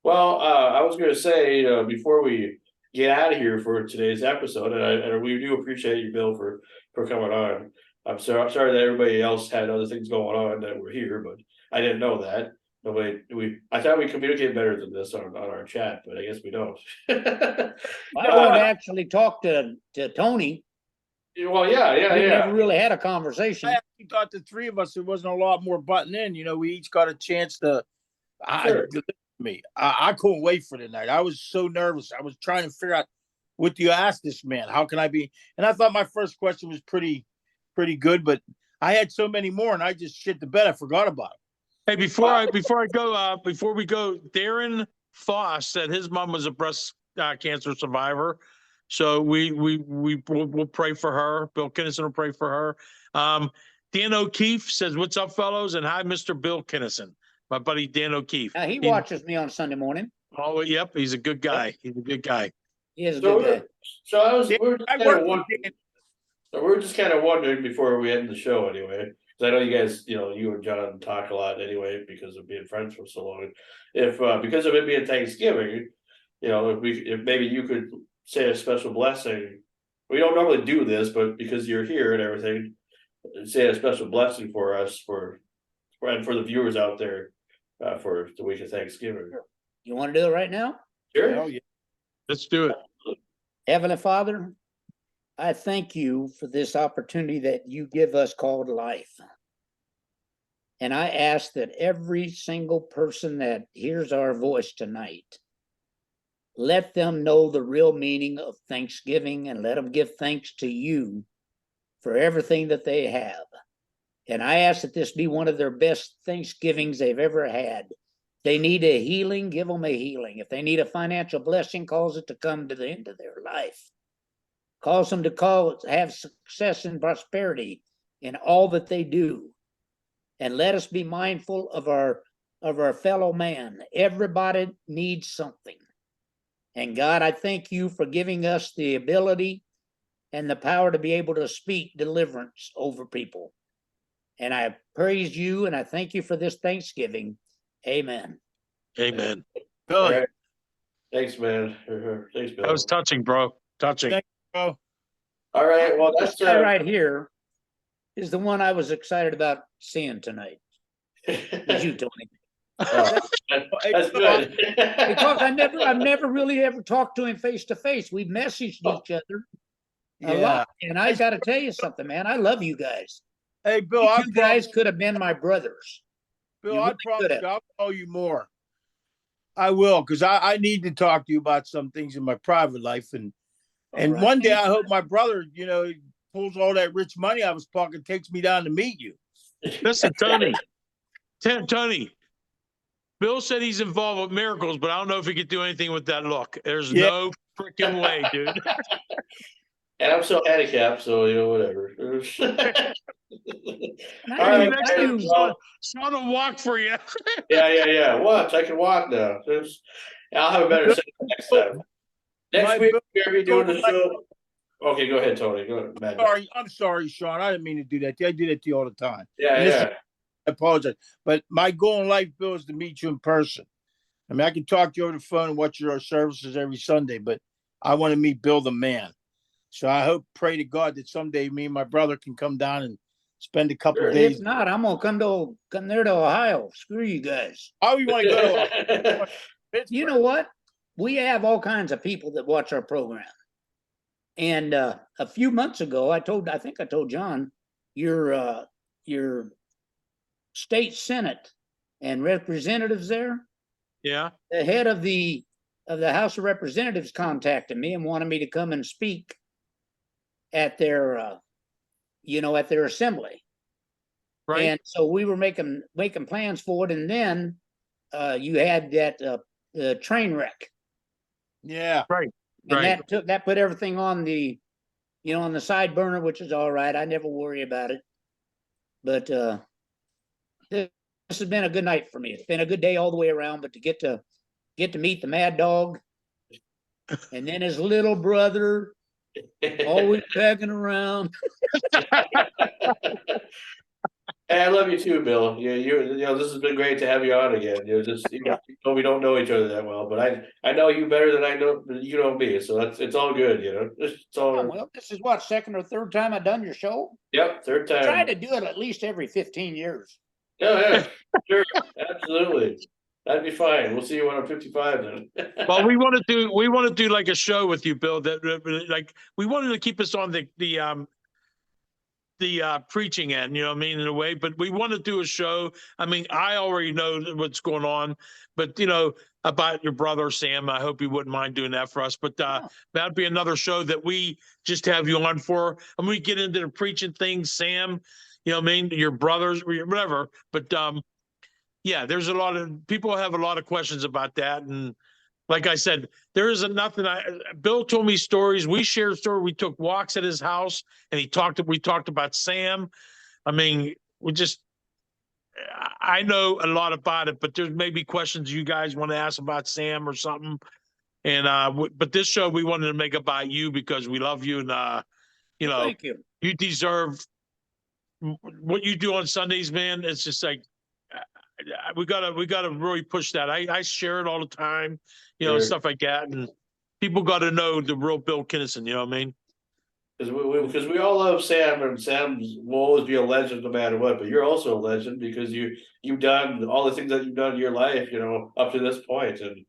Well, I was going to say before we get out of here for today's episode, and we do appreciate you, Bill, for coming on. I'm sorry that everybody else had other things going on that were here, but I didn't know that. I thought we communicated better than this on our chat, but I guess we don't. I want to actually talk to Tony. Well, yeah. We never really had a conversation. I actually thought the three of us, there wasn't a lot more button in. You know, we each got a chance to. Sure. I couldn't wait for tonight. I was so nervous. I was trying to figure out what do you ask this man? How can I be? And I thought my first question was pretty good, but I had so many more, and I just shit the bed. I forgot about it. Hey, before we go, Darren Foss said his mom was a breast cancer survivor. So we'll pray for her. Bill KINISON will pray for her. Dan O'Keefe says, "What's up, fellows?" And hi, Mr. Bill KINISON, my buddy Dan O'Keefe. He watches me on Sunday morning. Oh, yep, he's a good guy. He's a good guy. He is a good guy. So we're just kind of wondering before we end the show anyway. Because I know you guys, you and John talk a lot anyway because of being friends for so long. If because of it being Thanksgiving, if maybe you could say a special blessing. We don't normally do this, but because you're here and everything, say a special blessing for us and for the viewers out there for the week of Thanksgiving. You want to do it right now? Sure. Oh, yeah. Let's do it. Heavenly Father, I thank you for this opportunity that you give us called life. And I ask that every single person that hears our voice tonight, let them know the real meaning of Thanksgiving and let them give thanks to you for everything that they have. And I ask that this be one of their best Thanksgivings they've ever had. They need a healing, give them a healing. If they need a financial blessing, cause it to come to the end of their life. Cause them to have success and prosperity in all that they do. And let us be mindful of our fellow man. Everybody needs something. And God, I thank you for giving us the ability and the power to be able to speak deliverance over people. And I praise you and I thank you for this Thanksgiving. Amen. Amen. Billy. Right. Thanks, man. Thanks, Bill. That was touching, bro. Touching. Thank you, bro. All right. Well, this guy right here is the one I was excited about seeing tonight. Is you, Tony? That's good. Because I've never really ever talked to him face to face. We've messaged each other a lot, and I got to tell you something, man. I love you guys. Hey, Bill, you guys could have been my brothers. Bill, I promise you, I'll call you more. I will, because I need to talk to you about some things in my private life, and right. One day I hope my brother, pulls all that rich money out of his pocket, takes me down to meet you. Listen, Tony. Bill said he's involved with miracles, but I don't know if he could do anything with that look. There's no freaking way, dude. And I'm so handicapped, so whatever. All right, it's not a walk for you. Yeah. Watch, I can walk now. I'll have a better set next time. Next week we're gonna be doing the show. Okay, go ahead, Tony. Go ahead. I'm sorry, Sean. I didn't mean to do that. I do that to you all the time. Yeah. I apologize. But my goal in life, Bill, is to meet you in person. I mean, I can talk to you over the phone and watch your services every Sunday, but I want to meet Bill the man. So I pray to God that someday me and my brother can come down and spend a couple of days. If not, I'm gonna come there to Ohio. Screw you guys. Oh, you want to go to You know what? We have all kinds of people that watch our program. And a few months ago, I think I told John, your state Senate and representatives there. Yeah. The head of the House of Representatives contacted me and wanted me to come and speak at their, at their assembly. Right. And so we were making plans for it, and then you had that train wreck. Yeah. Right. And that put everything on the, on the side burner, which is all right. I never worry about it. But this has been a good night for me. It's been a good day all the way around. But to get to meet the Mad Dog, and then his little brother, always pecking around. Hey, I love you too, Bill. Yeah, this has been great to have you on again. We don't know each other that well, but I know you better than you know me. So it's all good, It's all. Oh, well, this is what, second or third time I've done your show? Yep, third time. I try to do it at least every 15 years. Yeah, sure, absolutely. That'd be fine. We'll see you when I'm 55 then. Well, we want to do like a show with you, Bill. That like we wanted to keep us on the preaching end, in a way, but we want to do a show. I mean, I already know what's going on, but about your brother Sam, I hope you wouldn't mind doing that for us. But that'd be another show that we just have you on for, and we get into the preaching things, Sam. Your brothers, whatever. But yeah, there's a lot of people have a lot of questions about that, and like I said, there isn't nothing. Bill told me stories. We shared stories. We took walks at his house, and we talked about Sam. I mean, I know a lot about it, but there's maybe questions you guys want to ask about Sam or something. And but this show we wanted to make about you because we love you, and thank you. You deserve what you do on Sundays, man. It's just like we gotta really push that. I share it all the time, Sure. Stuff like that, and people got to know the real Bill KINISON. You know what I mean? Because we all love Sam, and Sam will always be a legend no matter what. But you're also a legend because you've done all the things that you've done in your life, up to this point. And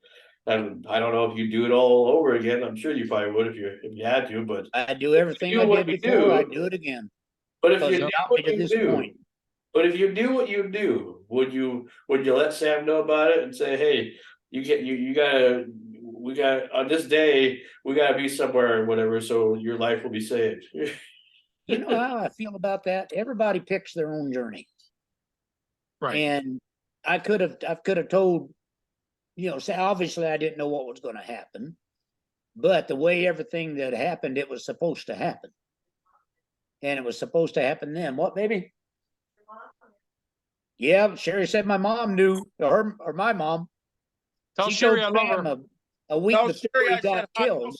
I don't know if you do it all over again. I'm sure you probably would if you had to. But I do everything I did before. I do it again. But if you do what you do, point. But if you do what you do, would you let Sam know about it and say, hey, we got on this day, we gotta be somewhere or whatever, so your life will be saved. You know how I feel about that? Everybody picks their own journey. Right. And I could have told, obviously I didn't know what was going to happen, but the way everything that happened, it was supposed to happen. And it was supposed to happen then. What, baby? Yeah, Sherry said my mom knew, or my mom. Tell Sherry I love her. A week before he got killed,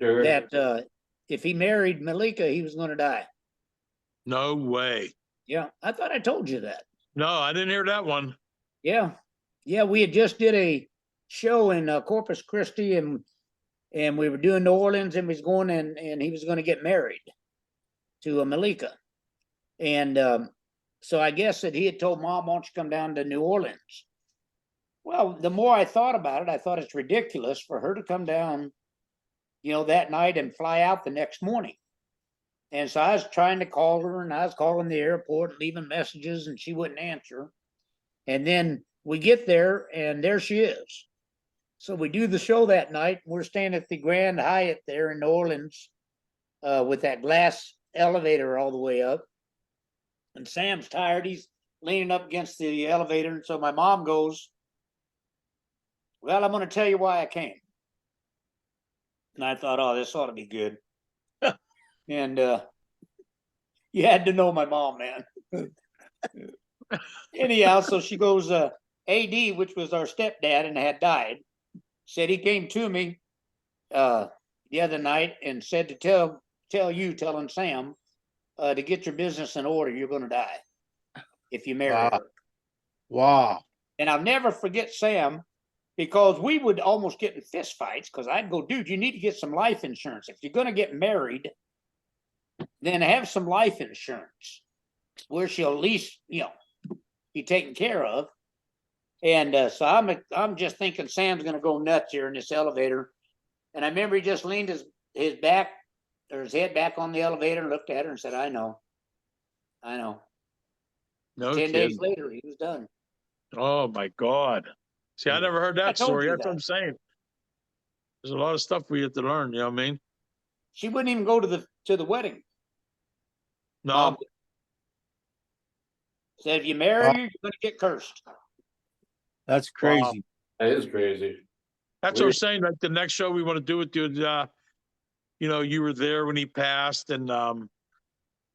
that if he married Malika, he was going to die. No way. Yeah, I thought I told you that. No, I didn't hear that one. Yeah, we had just did a show in Corpus Christi, and we were doing New Orleans, and he was going to get married to Malika, and so I guess that he had told Mom, "Why don't you come down to New Orleans?" Well, the more I thought about it, I thought it's ridiculous for her to come down, that night and fly out the next morning. And so I was trying to call her, and I was calling the airport, leaving messages, and she wouldn't answer. And then we get there, and there she is. So we do the show that night. We're staying at the Grand Hyatt there in New Orleans with that glass elevator all the way up. And Sam's tired. He's leaning up against the elevator. And so my mom goes, "Well, I'm going to tell you why I came." And I thought, oh, this ought to be good. And you had to know my mom, man. Anyhow, so she goes, A.D., which was our stepdad and had died, said he came to me the other night and said to telling Sam to get your business in order. You're going to die if you marry her. Wow. And I'll never forget Sam, because we would almost get in fist fights, because I'd go, dude, you need to get some life insurance. If you're going to get married, then have some life insurance where she'll at least, be taken care of. And so I'm just thinking Sam's going to go nuts here in this elevator. And I remember he just leaned his head back on the elevator and looked at her and said, I know. No 10 kidding. days later, he was done. Oh my God. See, I never heard I that told story. you That's what that. I'm saying. There's a lot of stuff we have to learn, you know what I mean? She wouldn't even go to the wedding. No. Mom said, if you marry her, you're gonna get cursed. That's crazy. That is crazy. That's what I'm saying. Like the next show we want to do with you, you know, you were there when he passed, and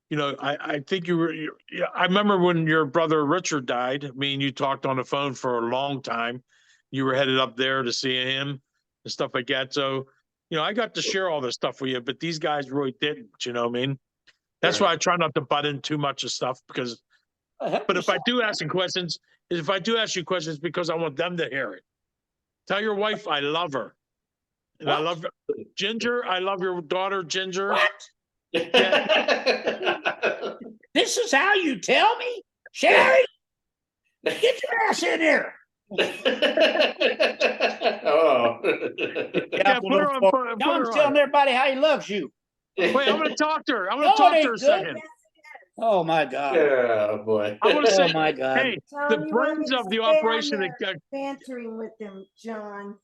you know, I think I remember when your brother Richard died. I mean, you talked on the phone for a long time. You were headed up there to see him and stuff like that. So, you know, I got to share all this stuff with you, but these guys really didn't. You know what I mean? That's why I try not to butt in too much of stuff because. But if I do ask you questions, because I want them to hear it. Tell your wife I love her. And What? I love Ginger. I love your daughter, Ginger. What? Yeah. This is how you tell me? Sherry, get your ass in here. Oh. Yeah, put her on. John's telling everybody how he loves you. Wait, I'm going to talk to her. I'm going to talk to her a second. Oh my God. Yeah, boy. I want to say, Oh my God. hey, the brains of the operation. Bantering with them, John.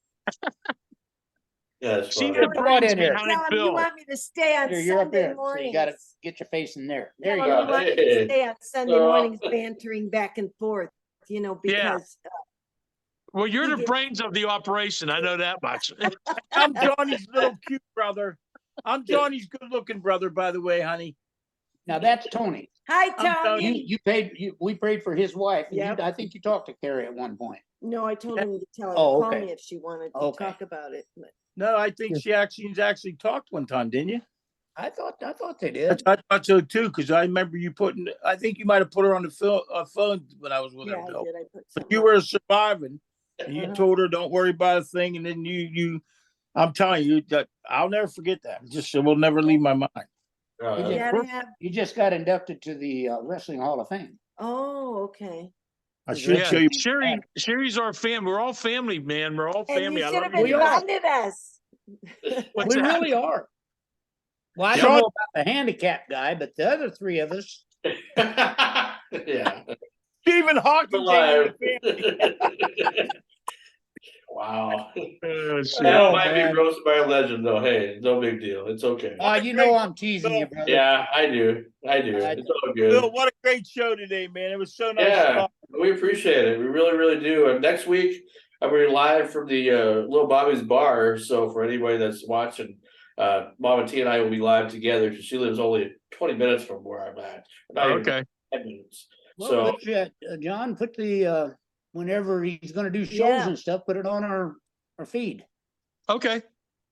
Yeah, it's She's funny. the brains behind John, you Bill. want me to stay on You're up Sunday there. So mornings? you got to get your face in there. There you Tell go. him you want me to stay on Sunday mornings bantering back and forth, you know, because Well, you're the brains of the operation. I know that much. I'm Johnny's little cute brother. I'm Johnny's good looking brother, by the way, honey. Now that's Tony. Hi, Tony. We prayed for his wife. And Yep. I think you talked to Carrie at one point. No, I told him to tell her Oh, to call okay. me if she wanted to Okay. talk about it. But No, I think she's actually talked one time, didn't you? I thought they did. I thought so too, because I remember you I think you might have put her on the phone when I was with yeah, her. I Bill. did. I put But something you up. were surviving, and you told her don't worry about a thing, and then you I'm telling you that I'll never forget that. It will never leave my mind. You just got inducted to the Wrestling Hall of Fame. Oh, okay. I should Yeah, show you. Sherry's our family. We're all family, man. We're all And family. you I should love have you guys. invited us. What's We that? really are. Well, I don't know about the handicap guy, but the other three of us. Yeah. Stephen Hawking Alive. came in the family. Wow. Oh, shit. That might be roasted by a legend, though. Hey, no big deal. It's okay. You know I'm teasing you, brother. Yeah, I do. It's all good. Bill, what a great show today, man. It was so nice. Yeah, we appreciate it. We really, really do. And next week, we're live from the Little Bobby's Bar. So for anybody that's watching, Mama T and I will be live together because she lives only 20 minutes from where I'm at. Not even Okay. 10 minutes. Well, So John, put the whenever he's going to do shows and stuff, put it on our feed. Okay. You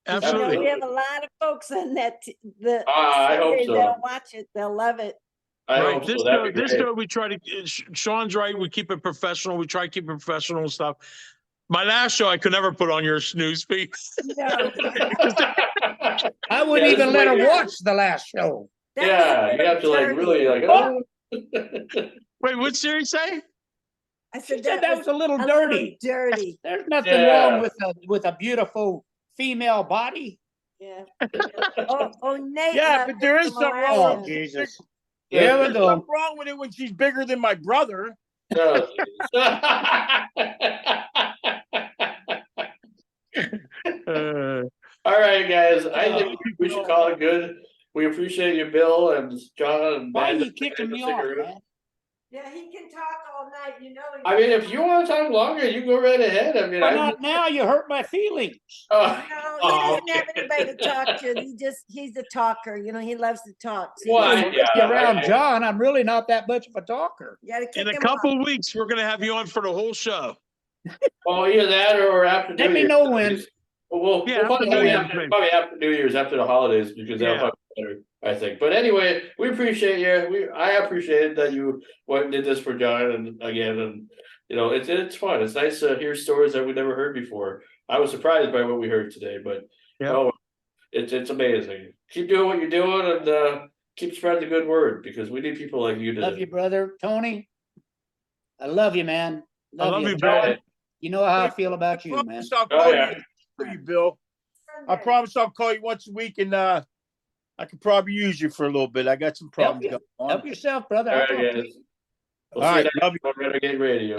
know, Absolutely. we have a lot of folks on that. I hope so. They'll watch it. They'll love it. I Right. hope This so. That'd be this great. show we try to. Sean's right. We keep it professional. We try to keep it professional and stuff. My last show, I could never put on your snooze feed. No. I wouldn't even let her watch the last show. Yeah, you have to like really like. Oh. Wait, what'd Siri say? I said that was a little dirty. Dirty. There's nothing wrong with a beautiful female body. Yeah. oh, Nate. Yeah, but there is something wrong. Oh, Jesus. Here we There's go. something wrong with it when she's bigger than my brother. Oh, all right, guys. I think we should call it good. We appreciate you, Bill and John. And Why are Ben. you kicking me off, man? Yeah, he can talk all night. You know. I mean, if you want to talk longer, you go right ahead. I mean, Well, not now. You hurt my feelings. No, he doesn't have anybody to talk to. He's a talker. You know, he loves to talk. So around John, I'm really not that much of a talker. You gotta kick In a him couple off. weeks, we're gonna have you on for the whole show. Oh, either that or after. Let New me Year's. know when. We'll after New Year's, maybe. probably after New Year's, after the holidays, because that'll Yeah. probably be better, I think. But anyway, we appreciate you. I appreciate that you went and did this for John and again, and you know, it's fun. It's nice to hear stories that we never heard before. I was surprised by what we heard today, but it's amazing. Keep doing what you're doing and keep spreading the good word because we need people like you to Love you, brother. Tony, I love you, man. I love you, Bill. Bill. You know how I feel about you, man. I'll call you, Bill. I promise I'll call you once a week, and I could probably use you for a little bit. I got some problems going on. Help yourself, brother. All I'll right, talk to guys. you. We'll All see you right, next love you. on Renegade Radio.